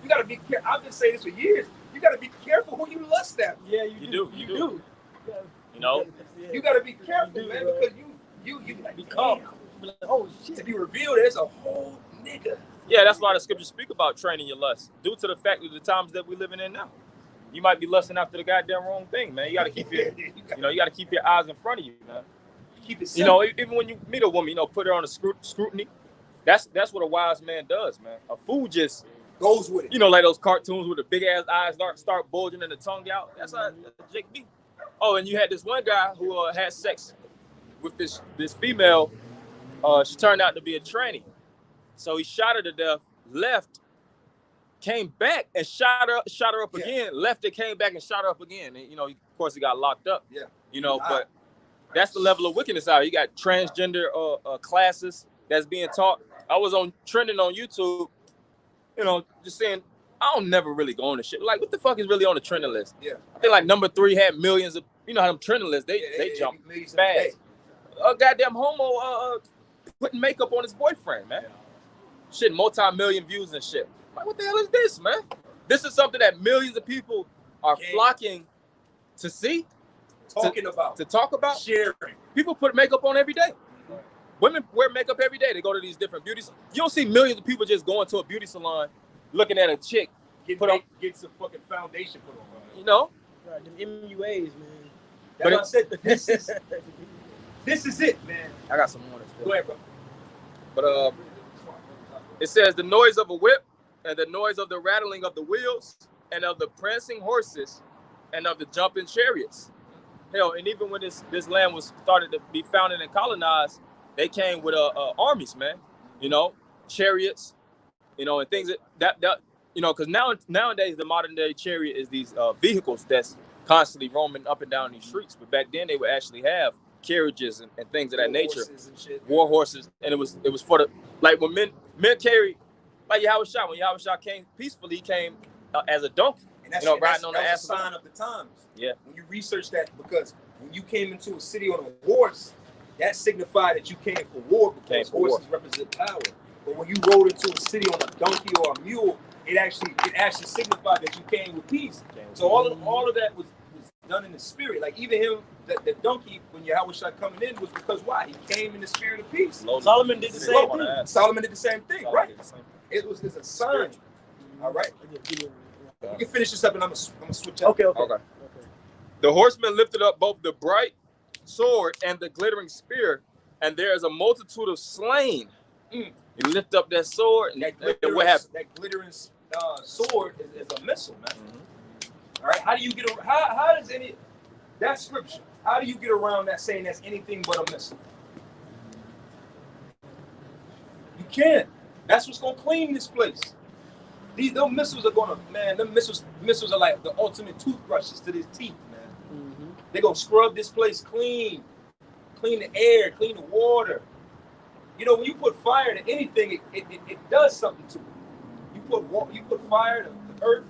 You gotta be careful. I've been saying this for years. You gotta be careful who you lust at. Yeah, you do. You know? You gotta be careful, man, because you like, be calm. Oh shit. To be revealed as a whole nigga. Yeah, that's why the scriptures speak about training your lust, due to the fact of the times that we're living in now. You might be lusting after the goddamn wrong thing, man. You gotta keep your eyes in front of you, man. Keep it simple. Even when you meet a woman, put her on a scrutiny. That's what a wise man does, man. A fool just goes with it. You know, like those cartoons with the big ass eyes start bulging and the tongue out. That's how Jake B. Oh, and you had this one guy who had sex with this female. She turned out to be a tranny. So he shot her to death, left, came back and shot her up again, left and came back and shot her up again. And, you know, of course he got locked up. Yeah. You know, but that's the level of wickedness out here. You got transgender classes that's being taught. I was trending on YouTube, you know, just saying, I don't never really go on the shit. Like, what the fuck is really on the trending list? Yeah. I think like number 3 had millions of, you know how them trending lists, they jump fast. A goddamn homo putting makeup on his boyfriend, man. Shit, multi-million views and shit. Like, what the hell is this, man? This is something that millions of people are flocking to see, to talk about, sharing. People put makeup on every day. Women wear makeup every day. They go to these different beauty salons. You don't see millions of people just going to a beauty salon, looking at a chick, get some fucking foundation put on. You know, right, them MUAs, man. But I said this is it, man. I got some more. Go ahead, bro. But it says the noise of a whip and the noise of the rattling of the wheels and of the prancing horses and of the jumping chariots. Hell, and even when this land was started to be founded and colonized, they came with armies, man. You know, chariots, you know, and things that you know, because nowadays the modern day chariot is these vehicles that's constantly roaming up and down these streets. But back then they would actually have carriages and things of that nature, war horses, and it was for the, like, when men carry, like Yahushua, when Yahushua came peacefully, he came as a donkey, and that's, you know, riding on the ass. That's a sign of the times. Yeah. When you research that, because when you came into a city on a horse, that signified that you came for war, because horses represent power. But when you rode into a city on a donkey or a mule, it actually signified that you came with peace. So all of that was done in the spirit. Like even him, the donkey, when Yahweh Shai coming in, was because why? He came in the spirit of peace. Solomon did the same thing. Solomon did the same thing, right? It's a sign. All right. You can finish this up, and I'm gonna switch up. Okay. The horseman lifted up both the bright sword and the glittering spear, and there is a multitude of slain. He lift up that sword, and what happened? That glittering sword is a missile, man. All right. How do you get? How does that scripture? How do you get around that saying that's anything but a missile? You can't. That's what's gonna clean this place. Those missiles are gonna, man. Them missiles are like the ultimate toothbrushes to these teeth, man. They're gonna scrub this place clean the air, clean the water. You know, when you put fire to anything, it does something to it. You put fire to the earth,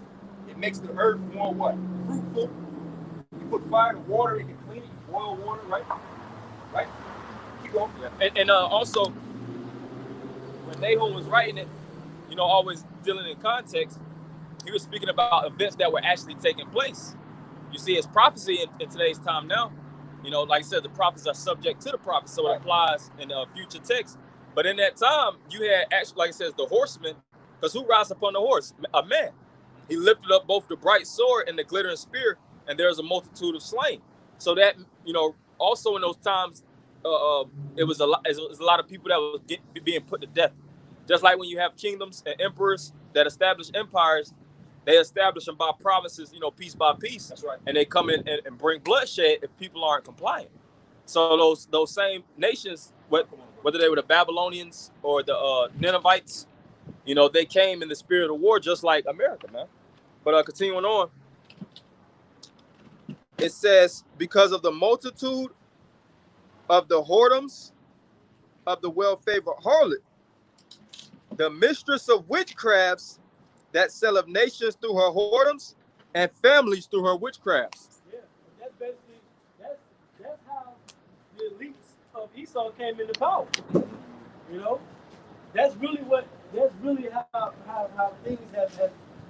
it makes the earth more what? Fruitful. You put fire to water, it can clean it. You boil water, right? Right? Keep going. Yeah. And also, when Nahum was writing it, you know, always dealing in context, he was speaking about events that were actually taking place. You see, it's prophecy in today's time now. You know, like I said, the prophets are subject to the prophets, so it applies in future text. But in that time, you had actually, like it says, the horseman, because who rides upon the horse? A man. He lifted up both the bright sword and the glittering spear, and there's a multitude of slain. So that, you know, also in those times, it was a lot of people that was being put to death. Just like when you have kingdoms and emperors that establish empires, they establish them by provinces, you know, piece by piece. That's right. And they come in and bring bloodshed if people aren't compliant. So those same nations, whether they were the Babylonians or the Ninevites, you know, they came in the spirit of war just like America, man. But continuing on, it says, because of the multitude of the whoredoms of the well-favored harlot, the mistress of witchcrafts that selleth nations through her whoredoms and families through her witchcrafts. Yeah, that's basically that's how the elites of Esau came into power. You know, that's really how things have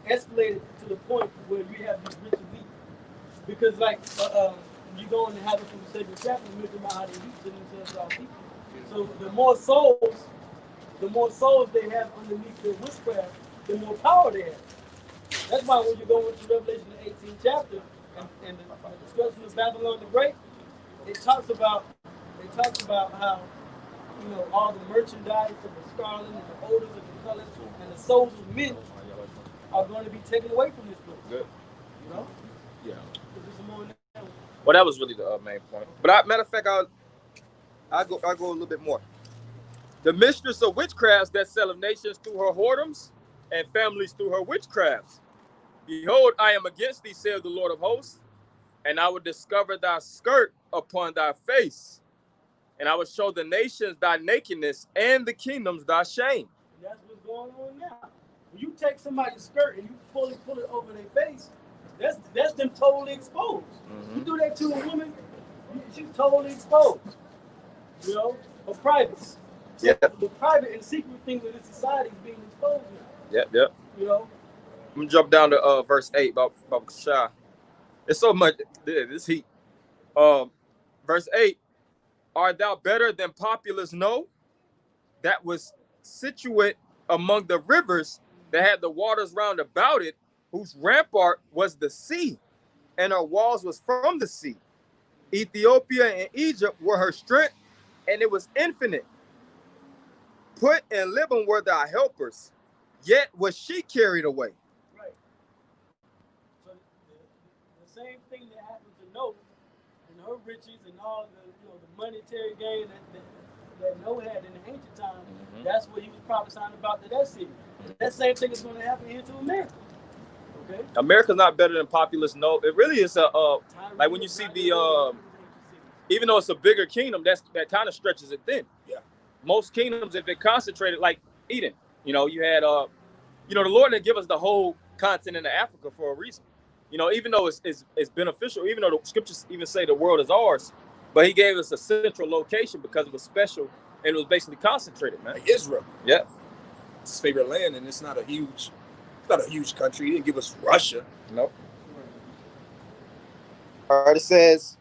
escalated to the point where you have these rich elites. Because like you go in the habit from the second chapter, you mention about how the elites and themselves are people. So the more souls they have underneath their witchcraft, the more power they have. That's why when you go into Revelation the 18th chapter and the destruction of Babylon the Great, it talks about how, you know, all the merchandise of the scarlet and the odors of the colors and the souls of men are going to be taken away from this place. Good. You know? Yeah. Well, Well, that was really the main point. But matter of fact, I go a little bit more. The mistress of witchcrafts that selleth nations through her whoredoms and families through her witchcrafts. Behold, I am against thee, saith the Lord of hosts, and I will discover thy skirt upon thy face, and I will show the nations thy nakedness and the kingdoms thy shame. and that's what's going on now. When you take somebody's skirt and you pull it over their face, that's them totally exposed. You do that to a woman, she's totally exposed. You know, her privates. So Yeah. the private and secret things of this society is being exposed now. Yep. You know, I'm gonna jump down to verse 8 about Shah. It's so much this heat. Verse 8, art thou better than populous No, that was situate among the rivers that had the waters round about it, whose rampart was the sea, and her walls was from the sea. Ethiopia and Egypt were her strength, and it was infinite. Put and Liban were thy helpers, yet was she carried away. right. So the same thing that happened to Noah and her riches and all the monetary gain that Noah had in the ancient time, that's what he was prophesying about to that city. That same thing is going to happen here to America. Okay? America's not better than populous No. It really is like when you see the even though it's a bigger kingdom, that kind of stretches it thin. Yeah. Most kingdoms, if they're concentrated, like Eden, you had the Lord didn't give us the whole continent of Africa for a reason. Even though it's beneficial, even though the scriptures even say the world is ours, but he gave us a central location because it was special and it was basically concentrated, man. Like Israel. Yeah. It's his favorite land, and it's not a huge country. He didn't give us Russia. Nope. All right, it says,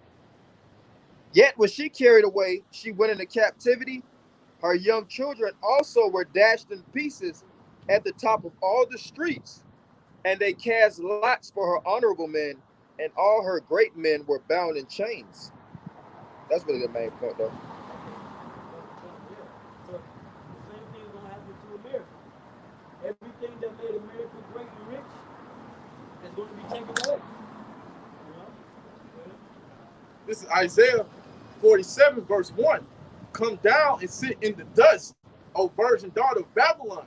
yet was she carried away, she went into captivity. Her young children also were dashed in pieces at the top of all the streets, and they cast lots for her honorable men, and all her great men were bound in chains. That's really the main point, though. So the same thing is going to happen to America. Everything that made America great and rich is going to be taken away. You know? This is Isaiah 47, verse 1. Come down and sit in the dust, O virgin daughter of Babylon.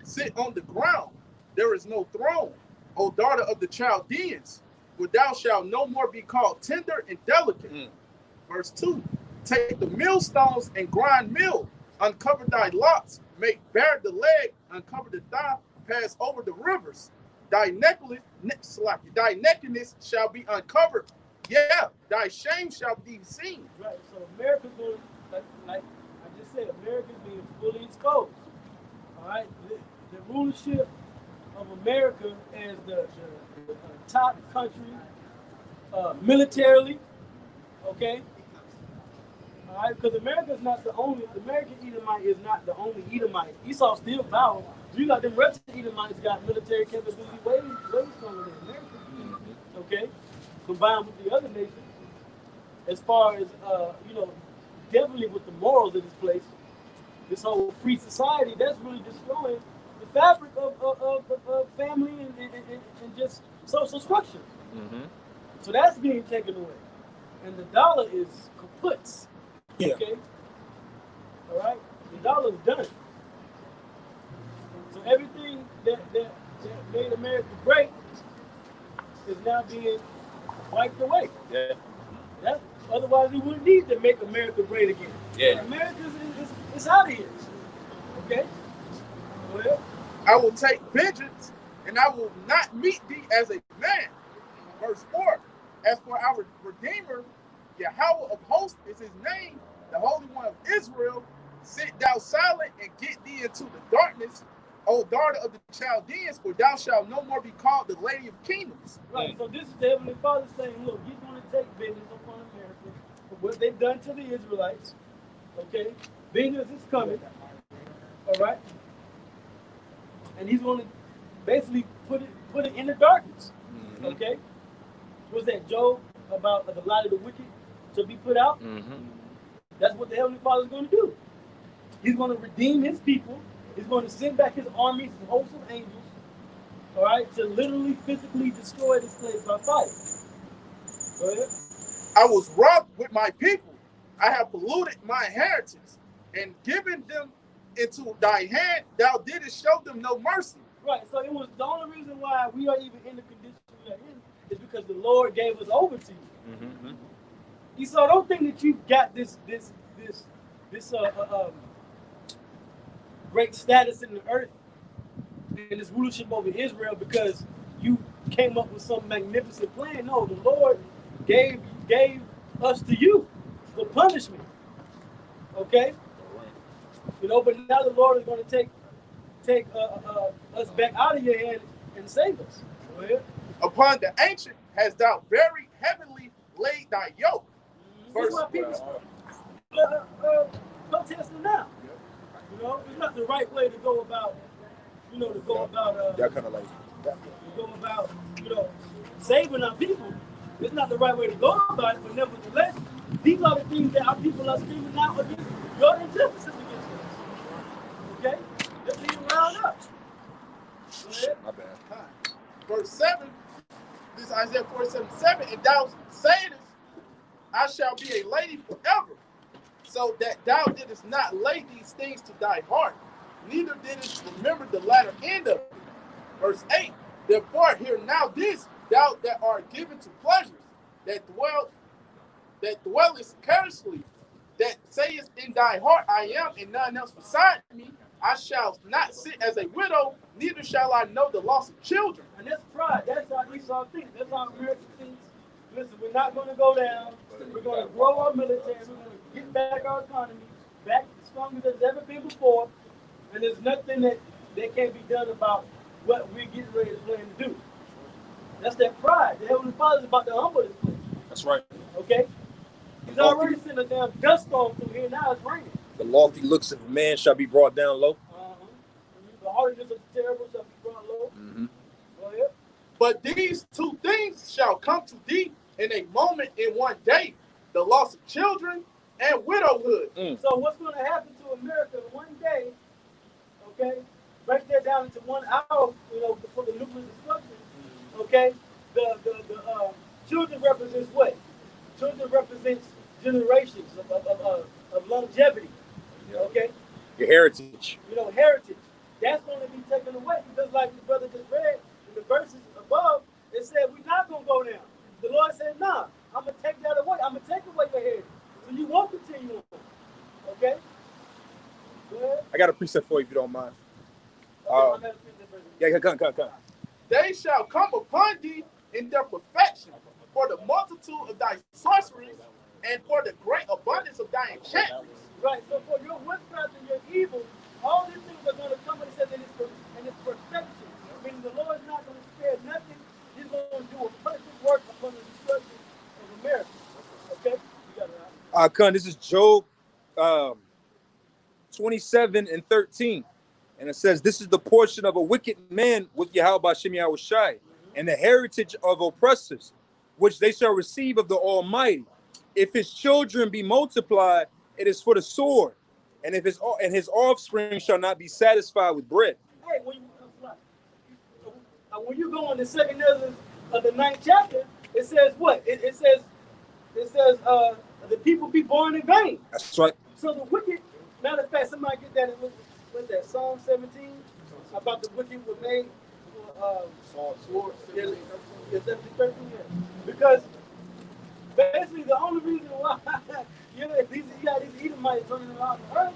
Sit on the ground. There is no throne, O daughter of the Chaldeans, for thou shalt no more be called tender and delicate. Verse 2. Take the millstones and grind meal. Uncover thy locks. Make bare the leg. Uncover the thigh. Pass over the rivers. Thy nakedness shall be uncovered. Yeah, thy shame shall be seen. Right. So America's going, like I just said, America's being fully exposed. All right. The rulership of America as the top country militarily. Okay. All right, because America is not the only. The American Edomite is not the only Edomite. Esau still powerful. You got them rest of the Edomites got military capability way stronger than America. Okay, combined with the other nations, as far as definitely with the morals of this place, this whole free society that's really destroying the fabric of family and just social structure. So that's being taken away, and the dollar is kaput. Yeah. Okay. All right. The dollar's done. So everything that made America great is now being wiped away. Yeah. Otherwise, we wouldn't need to make America great again. Yeah. America is out of here. Okay. Well, I will take vengeance, and I will not meet thee as a man. Verse 4. As for our Redeemer, Yahweh of hosts is his name, the Holy One of Israel. Sit thou silent and get thee into the darkness, O daughter of the Chaldeans, for thou shalt no more be called the Lady of Kingdoms. right. So this is the Heavenly Father saying, look, he's going to take vengeance upon America for what they've done to the Israelites. Okay? Vengeance is coming. All right? And he's going to basically put it in the darkness. Okay? Was that Job about the light of the wicked to be put out? That's what the Heavenly Father is going to do. He's going to redeem his people. He's going to send back his armies, his hosts of angels, all right, to literally physically destroy this place by fire. Go ahead. I was robbed with my people. I have polluted my inheritance and given them into thy hand. Thou didst show them no mercy. Right. So it was the only reason why we are even in the condition we are in is because the Lord gave us over to you. Mm-hmm. So don't think that you got this great status in the earth and this rulership over Israel because you came up with some magnificent plan. No, the Lord gave us to you for punishment. Okay? You know, but now the Lord is going to take us back out of your hand and save us. Go ahead. Upon the ancient hast thou very heavily laid thy yoke. That's why people protesting now. You know, it's not the right way to go about. You know, that kind of like to go about, you know, saving our people. It's not the right way to go about it, but nevertheless, these are the things that our people are screaming out against your injustices against us. Okay? Let's leave them round up. Go ahead. my bad. Verse 7, this is Isaiah 47:7, and thou sayest, I shall be a lady forever, so that thou didst not lay these things to thy heart, neither didst remember the latter end of it. Verse 8, therefore hear now this, thou that art given to pleasures, that dwellest carelessly, that sayest in thy heart, I am, and none else beside me. I shall not sit as a widow, neither shall I know the loss of children. And that's pride. That's how Esau thinks. That's how America thinks. Listen, we're not going to go down. We're going to grow our military. We're going to get back our economy, back as strong as it's ever been before. And there's nothing that can't be done about what we're getting ready to plan to do. That's that pride. The Heavenly Father's about to humble this place. That's right. Okay? He's already sent a damn dust storm through here. Now it's raining. The lofty looks of man shall be brought down low. The hardiness of the terrible shall be brought low. Mm-hmm. Go ahead. But these two things shall come to thee in a moment, in one day, the loss of children and widowhood. So what's going to happen to America one day, okay, break that down into 1 hour, you know, before the nuclear destruction, okay, the children represents what? Children represents generations of longevity, okay? Your heritage. You know, heritage. That's going to be taken away because like the brother just read in the verses above, it said we're not going to go down. The Lord said, nah, I'm going to take that away. I'm going to take away your heritage. So you won't continue on. Okay? Go ahead. I got a precept for you if you don't mind. Yeah, come. They shall come upon thee in their perfection, for the multitude of thy sorceries and for the great abundance of thy enchantments. Right, so for your witchcraft and your evil, all these things are going to come, and it says in its perfection. Meaning the Lord is not going to spare nothing. He's going to do a perfect work upon the destruction of America. Okay? You got it right. Con, this is Job 27:13. And it says, this is the portion of a wicked man with Yahweh Shem Yahushai, and the heritage of oppressors, which they shall receive of the Almighty. If his children be multiplied, it is for the sword, and if his offspring shall not be satisfied with bread. Hey, when you go in the second Ezra of the 9th chapter, it says what? It says the people be born in vain. That's right. So the wicked, matter of fact, somebody get that. What's that? Psalm 17 about the wicked were made. Because basically the only reason why you got these Edomites running around the earth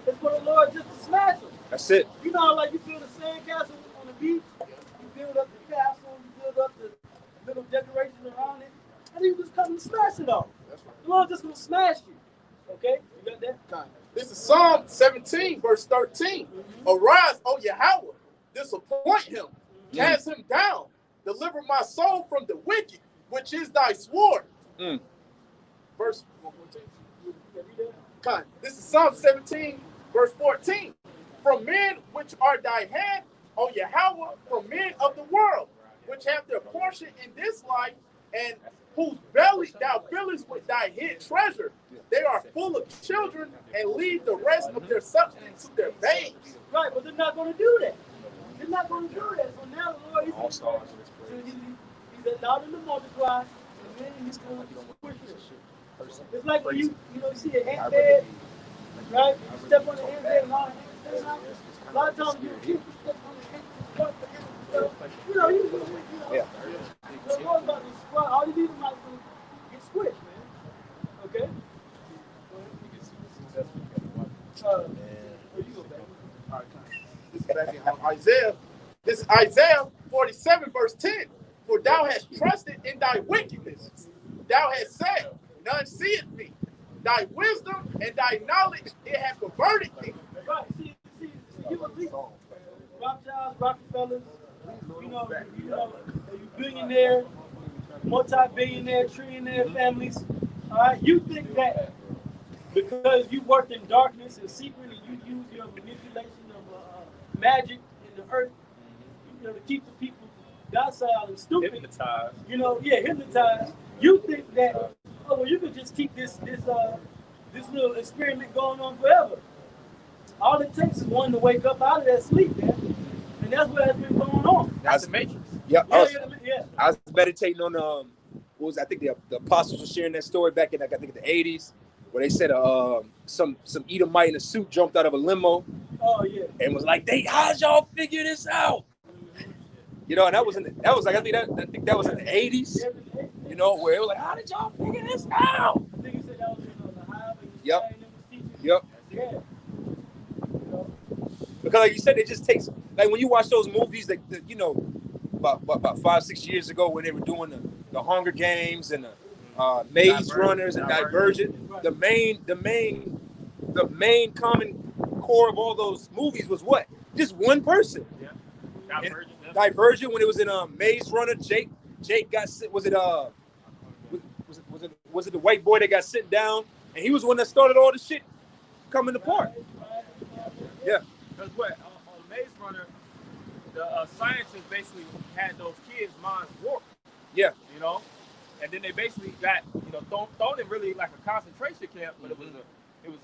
is for the Lord just to smash them. That's it. You know, like you build a sandcastle on the beach, you build up the castle, you build up the little decoration around it, and then you just come and smash it all. The Lord just gonna smash you. Okay? You got that? This is Psalm 17, verse 13. Arise, O Yahweh, disappoint him, cast him down, deliver my soul from the wicked, which is thy sword. Verse 114. This is Psalm 17, verse 14. From men which are thy hand, O Yahweh, from men of the world, which have their portion in this life, and whose belly thou fillest with thy hid treasure. They are full of children and leave the rest of their substance to their babes. Right, but they're not going to do that. They're not going to do that. So now the Lord, All stars in this he's allowed them to multiply, and then he's going to push it. It's like when you see an ant bed, right? You step on the ant bed and all the ants stay out. A lot of times you keep step on the ant, squat the ant, Yeah. The Lord about to squat. All you need is like to get squished, man. Okay? Where you go back? All right, this is back in Isaiah. This is Isaiah 47, verse 10. For thou hast trusted in thy wickedness. Thou hast said, none seeth me. Thy wisdom and thy knowledge, it hath perverted thee. Right. See, you believe Rothschilds, Rockefellers, you billionaire, multi-billionaire, trillionaire families. All right. You think that because you worked in darkness and secret and you use your manipulation of magic in the earth, to keep the people docile and stupid. Hypnotized. Hypnotized. You think that you could just keep this little experiment going on forever. All it takes is one to wake up out of that sleep, man. And that's what has been going on. That's the Matrix. Yeah. Yeah. I was meditating on I think the apostles were sharing that story back in the 80s, where they said some Edomite in a suit jumped out of a limo. Oh yeah. And was like, how'd y'all figure this out? And that was that was in the 80s. Where it was like, how did y'all figure this out? I think you said that was the hive. Yep. Yeah. Because like you said, it just takes, like when you watch those movies that about 5-6 years ago when they were doing the Hunger Games and the Maze Runners and Divergent, the main common core of all those movies was what? Just one person. Yeah. Divergent, when it was in Maze Runner, Jake got sit. Was it the white boy that got sit down, and he was the one that started all the shit coming apart. Yeah. Because on Maze Runner, the scientists basically had those kids' minds warped. Yeah. And then they basically got thrown in really like a concentration camp, but it was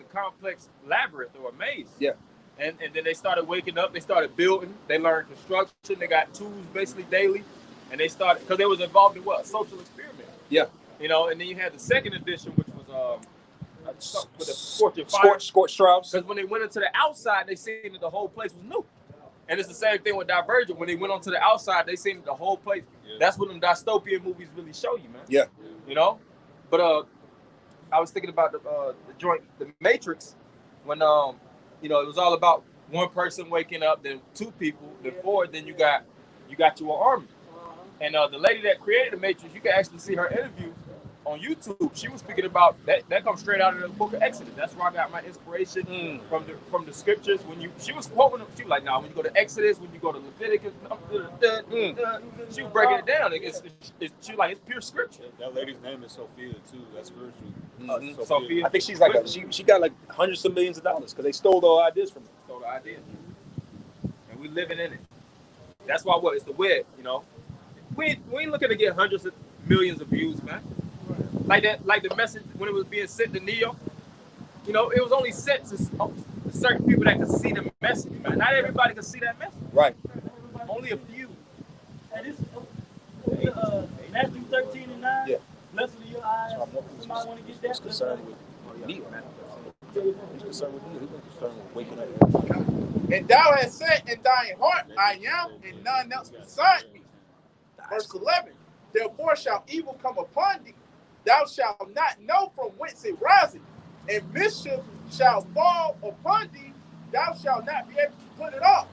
a complex labyrinth or a maze. Yeah. And then they started waking up. They started building. They learned construction. They got tools basically daily, and they started because they was involved in what? A social experiment. Yeah. And then you had the second edition, which was with a scorching fire. Scorched Strauss. Because when they went into the outside, they seen that the whole place was new. And it's the same thing with Divergent. When they went onto the outside, they seen that the whole place. Yeah. That's what them dystopian movies really show you, man. Yeah. But I was thinking about the Matrix, when it was all about one person waking up, then two people, then four, then you got your army. And the lady that created the Matrix, you can actually see her interview on YouTube. She was speaking about that comes straight out of the book of Exodus. That's where I got my inspiration from the scriptures. She was quoting them, she was like, when you go to Exodus, when you go to Leviticus, she was breaking it down. She was like, it's pure scripture. That lady's name is Sophia too. That's spiritual. Sophia. I think she's like she got like hundreds of millions of dollars because they stole the ideas from her. Stole the ideas, and we living in it. That's why it's the web. We ain't looking to get hundreds of millions of views, man. Like the message when it was being sent to Neo, it was only sent to certain people that could see the message, man. Not everybody could see that message. Right. Only a few. And this Matthew 13:9. Yeah. Blessed are your eyes. Somebody want to get that? He's concerned with me, man. He's concerned with me. He's concerned with waking up. And thou hast said in thine heart, I am, and none else beside me. Verse 11. Therefore shall evil come upon thee. Thou shalt not know from whence it riseth, and mischief shall fall upon thee. Thou shalt not be able to put it off,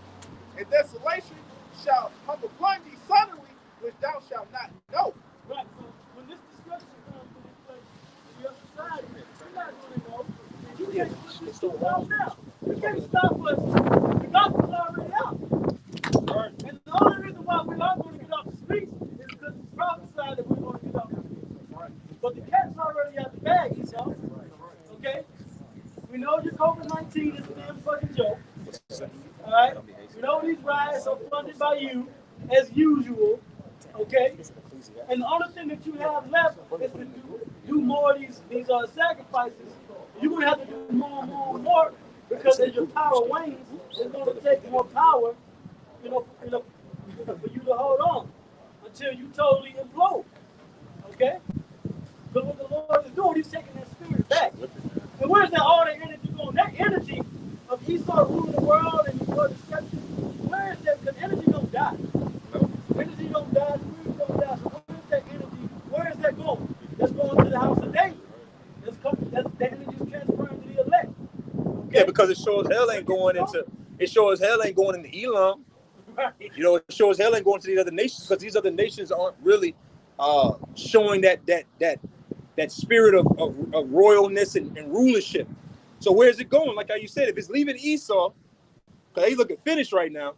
and desolation shall come upon thee suddenly, which thou shalt not know. Right. So when this destruction comes to this place, in your society, you're not going to know. You can't put this stuff out now. You can't stop us. The gospel's already out. Right. And the only reason why we are going to get off the streets is because it's prophesied that we're going to get off the streets. But the cat's already out the bag, okay? We know your COVID-19 is a damn fucking joke. All right? We know these riots are funded by you, as usual, okay? And the only thing that you have left is to do more of these sacrifices. You're going to have to do more and more because as your power wanes, it's going to take more power for you to hold on until you totally implode. Okay? But what the Lord is doing, He's taking that spirit back. And where's that all that energy going? That energy of Esau ruling the world and your deception, where is that? Because energy don't die. Energy don't die, spirit don't die. So where is that energy? Where is that going? That's going to the house of David. That energy is transferring to the elect. Okay? Yeah, because it shows hell ain't going into Elam. Right. You know, it shows hell ain't going to these other nations because these other nations aren't really showing that spirit of royalness and rulership. So where's it going? Like how you said, if it's leaving Esau, because he's looking finished right now,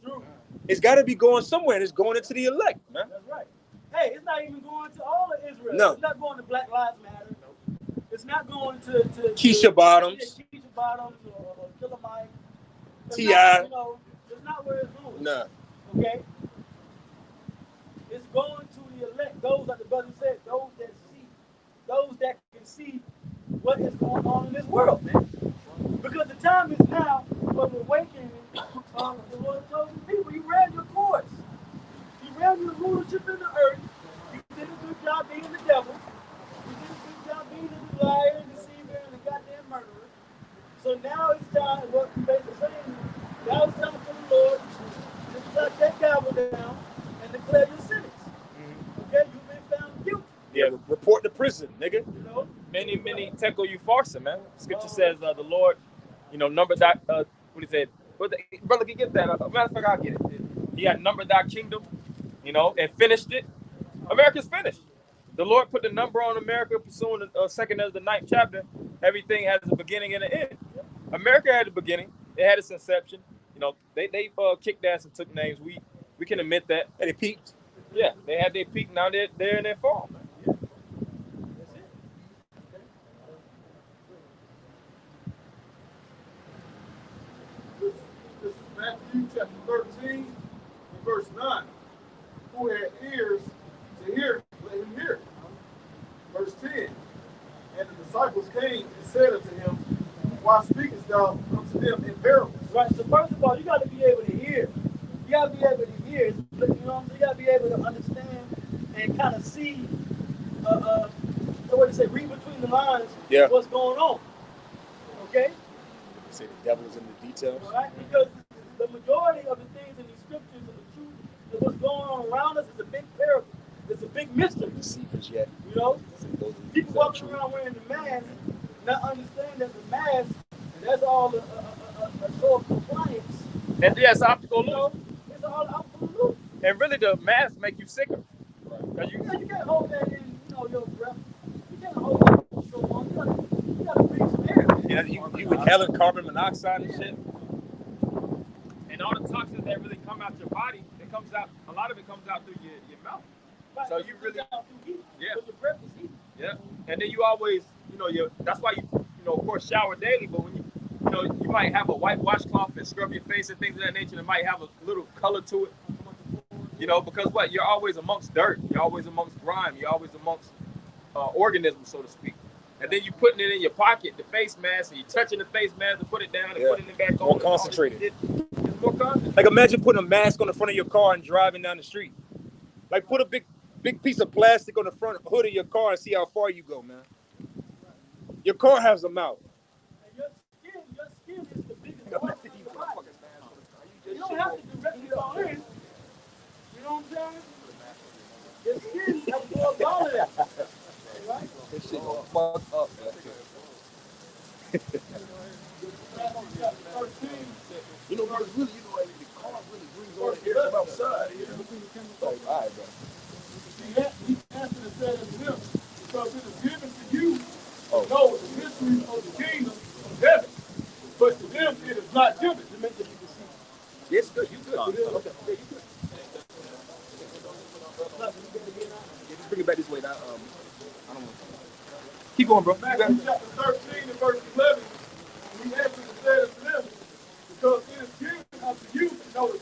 it's got to be going somewhere, and it's going into the elect, man. That's right. Hey, it's not even going to all of Israel. No. It's not going to Black Lives Matter. It's not going to Keisha Bottoms. Keisha Bottoms or Killer Mike. T.I. You know, it's not where it's going. Nah. Okay? It's going to the elect. Those, like the brother said, those that can see what is going on in this world, man. Because the time is now for the awakening of the Lord chosen people. You ran your course. You ran your rulership in the earth. You did a good job being the devil. You did a good job being the liar, the deceiver, and the goddamn murderer. So now it's time, what you basically saying, now it's time for the Lord to shut that gavel down and declare your sentence. Okay, you've been found guilty. Yeah, report to prison, nigga. You know? Many tekel you farsa, man. Scripture says the Lord, number that. What he said, brother, can you get that? Matter of fact, I'll get it. He had numbered thy kingdom, and finished it. America's finished. The Lord put the number on America, pursuing the 2nd as the 9th chapter. Everything has a beginning and an end. America had a beginning. It had its inception. They kicked ass and took names. We can admit that. And it peaked. Yeah, they had their peak. Now they're in their fall, man. This is Matthew chapter 13 and verse 9. Who had ears to hear, let him hear. Verse 10. And the disciples came and said unto him, why speakest thou unto them in parables? Right, so first of all, you got to be able to hear. You got to be able to hear. You know what I'm saying? You got to be able to understand and kind of see, what do you say, read between the lines what's going on. Okay? You say the devil's in the details. All right? Because the majority of the things in these scriptures and the truth of what's going on around us is a big parable. It's a big mystery. Deceivers yet. You know? People walking around wearing the mask, not understanding that the mask, that's all a show of compliance. And it's optical illusion. It's all optical illusion. And really, the masks make you sicker. Right. You can't hold that in, your breath. You can't hold that for so long. You gotta breathe some air. Yeah, you inhaling carbon monoxide and shit. And all the toxins that really come out your body, a lot of it comes out through your mouth. Right. So you really, yeah. Your breath is heat. Yeah. And then you always, that's why you, of course, shower daily. But when you might have a white washcloth and scrub your face and things of that nature, and it might have a little color to it. Because what? You're always amongst dirt. You're always amongst grime. You're always amongst organisms, so to speak. And then you putting it in your pocket, the face mask, and you touching the face mask to put it down and putting it back on. More concentrated. It's more concentrated. Like imagine putting a mask on the front of your car and driving down the street. Like put a big piece of plastic on the front hood of your car and see how far you go, man. Your car has a mouth. And your skin is the biggest organ in your body. You don't have to directly go in. You know what I'm saying? Your skin absorbs all of that. Right? This shit gonna fuck up, man. But really, the car really brings all the air from outside. All right, bro. He answered and said unto them, because it is given to you to know the mysteries of the kingdom of heaven, but to them it is not given. Yes, good. You good. Okay. Yeah, you good. Just bring it back this way. Now, I don't want to. Keep going, bro. Matthew chapter 13 and verse 11. He answered and said unto them, because it is given unto you to know the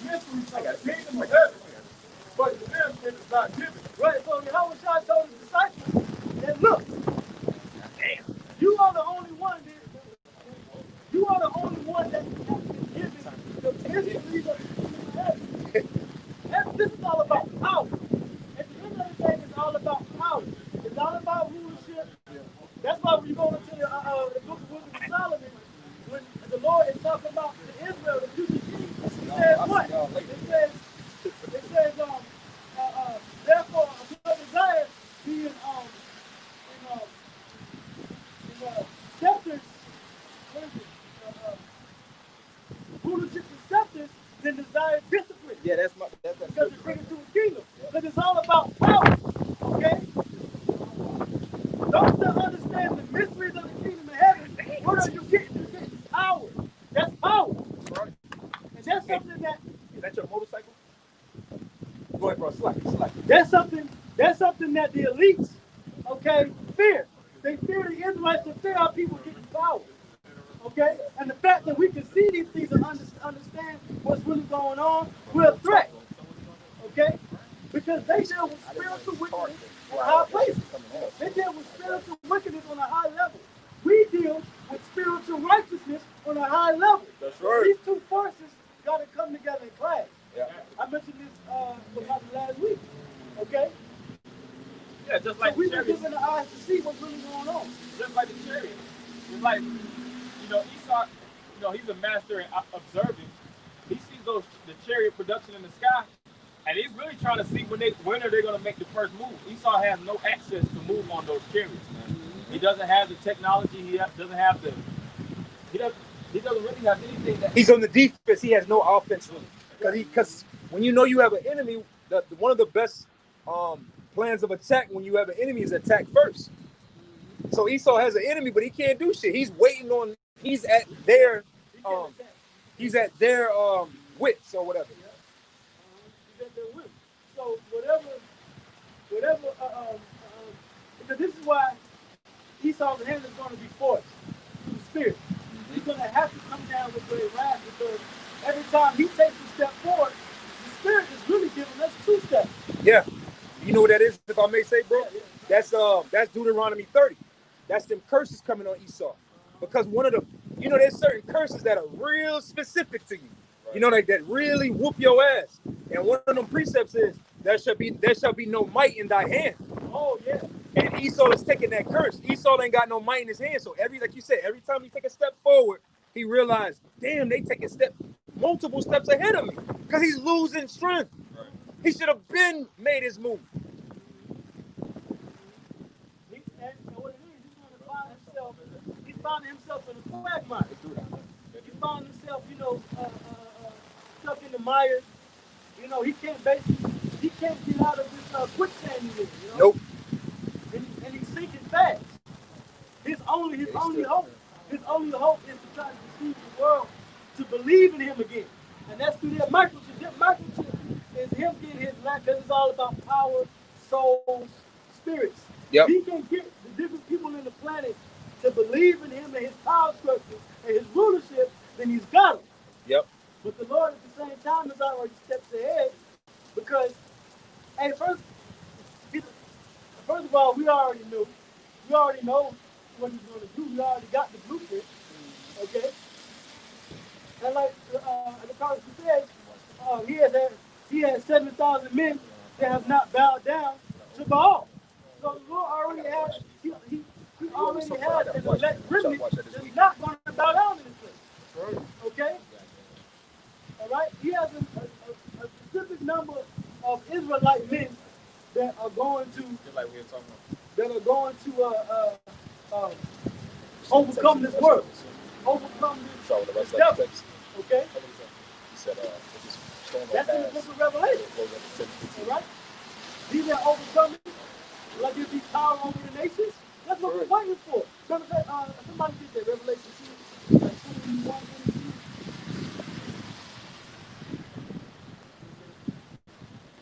mysteries of the kingdom of heaven, but to them it is not given. Right, so Yahweh Shai told his disciples, and look, Damn. you Yeah, that's Because it's bringing to a kingdom. Because it's all about power. Okay? Those that understand the mysteries of the kingdom of heaven, what are you getting? You're getting power. That's power. Right. And that's something that Is that your motorcycle? Go ahead, bro. Slack. that's something that the elites, okay, fear. They fear the Israelites and fear our people getting power. Okay? And the fact that we can see these things and understand what's really going on, we're a threat. Okay? Because they deal with spiritual wickedness in high places. They deal with spiritual wickedness on a high level. We deal with spiritual righteousness on a high level. That's right. These two forces got to come together in class. Yeah. I mentioned this about last week. Okay? Yeah, just like So we've been chariots. given the eyes to see what's really going on. Just like the chariot. It's like, Esau, he's a master in observing. He sees the chariot production in the sky, and he's really trying to see when are they going to make the first move. Esau has no access to move on those chariots, man. He doesn't have the technology. He doesn't really have anything that He's on the defense. He has no offense really. Because when you know you have an enemy, one of the best plans of attack when you have an enemy is attack first. So Esau has an enemy, but he can't do shit. He's waiting on. He's at their wits or whatever. So whatever, because this is why Esau's hand is going to be forced through the spirit. He's going to have to come down with great wrath because every time he takes a step forward, the spirit is really giving us 2 steps. Yeah, you know what that is, if I may say, bro. That's Deuteronomy 30. That's them curses coming on Esau, because one of the, there's certain curses that are real specific to you. That really whoop your ass. And one of them precepts is there shall be no might in thy hand. Oh yeah. And Esau is taking that curse. Esau ain't got no might in his hand. So like you said, every time he take a step forward, he realized, damn, they take multiple steps ahead of me, because he's losing strength. Right. He should have been made his move. And what it is, he's finding himself in a quagmire. He found himself, stuck in the mire. He can't get out of this quicksand he's in. Nope. And he's sinking fast. His only hope is to try to deceive the world to believe in him again. And that's through that microchip. That microchip is him getting his life, because it's all about power, souls, spirits. Yep. If he can get the different people in the planet to believe in him and his power structure and his rulership, then he's got them. Yep. But the Lord at the same time is already steps ahead, because, hey, first of all, we already knew. We already know what he's going to do. We already got the blueprint. Okay? And like the prophet said, he has 7,000 men that have not bowed down to Baal. So the Lord already has, he already has an elect remnant that's not going to bow down in this place. Okay? All right? He has a specific number of Israelite men that are going to overcome this world, overcome this devil. Okay? That's in the book of Revelation. All right? These that overcome it, like there be power over the nations. That's what we're waiting for. Somebody get that Revelation 2, like 21, 22.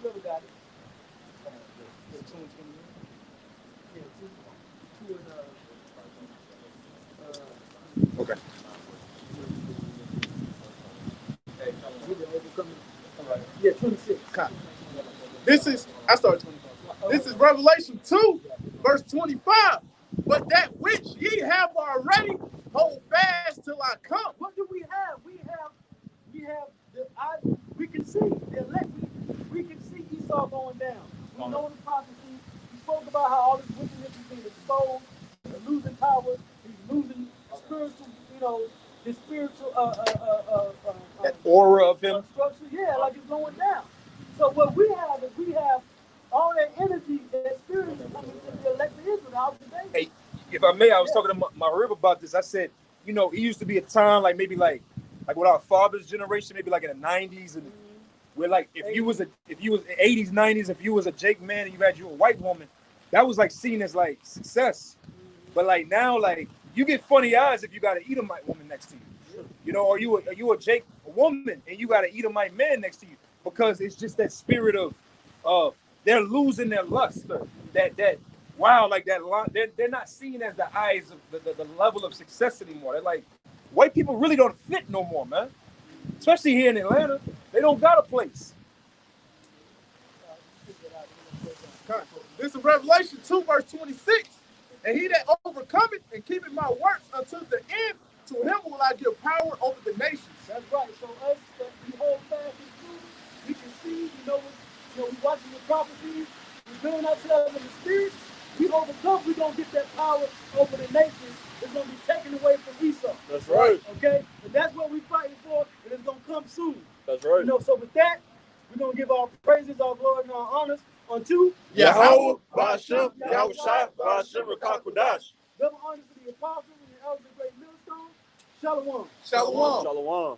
Whoever got it. Okay. Yeah, 26. I started 25. This is Revelation 2, verse 25. But that which ye have already, hold fast till I come. What do we have? We can see the elect. We can see Esau going down. We know the prophecy. He spoke about how all this wickedness is being exposed. He's losing power. He's losing spiritual, his spiritual that aura of him. Structure. Yeah, like it's going down. So what we have is all that energy, that spirit is coming to the elect of Israel today. Hey, if I may, I was talking to my rib about this. I said, it used to be a time like maybe like with our father's generation, maybe like in the 90s, and Where like if you was 80s, 90s, if you was a Jake man and you had you a white woman, that was like seen as like success. But like now, like you get funny eyes if you got an Edomite woman next to you. You know, or you a Jake woman and you got an Edomite man next to you, because it's just that spirit of they're losing their luster. That wow, like that they're not seen as the eyes of the level of success anymore. They're like, white people really don't fit no more, man. Especially here in Atlanta, they don't got a place. This is Revelation 2, verse 26. And he that overcometh and keepeth my works unto the end, to him will I give power over the nations. That's right. So us that we hold fast in truth, we can see, we watching the prophecies, we building ourselves in the spirit. We overcome, we're gonna get that power over the nations. It's gonna be taken away from Esau. That's right. Okay? And that's what we're fighting for, and it's gonna come soon. That's right. So with that, we're gonna give our praises, our glory, and our honors unto Yahweh, Ba'ashem, Yahushua, Ba'ashem, Rakakudash. double honors to the apostles and the elders of the great millstone. Shalom. Shalom. Shalom.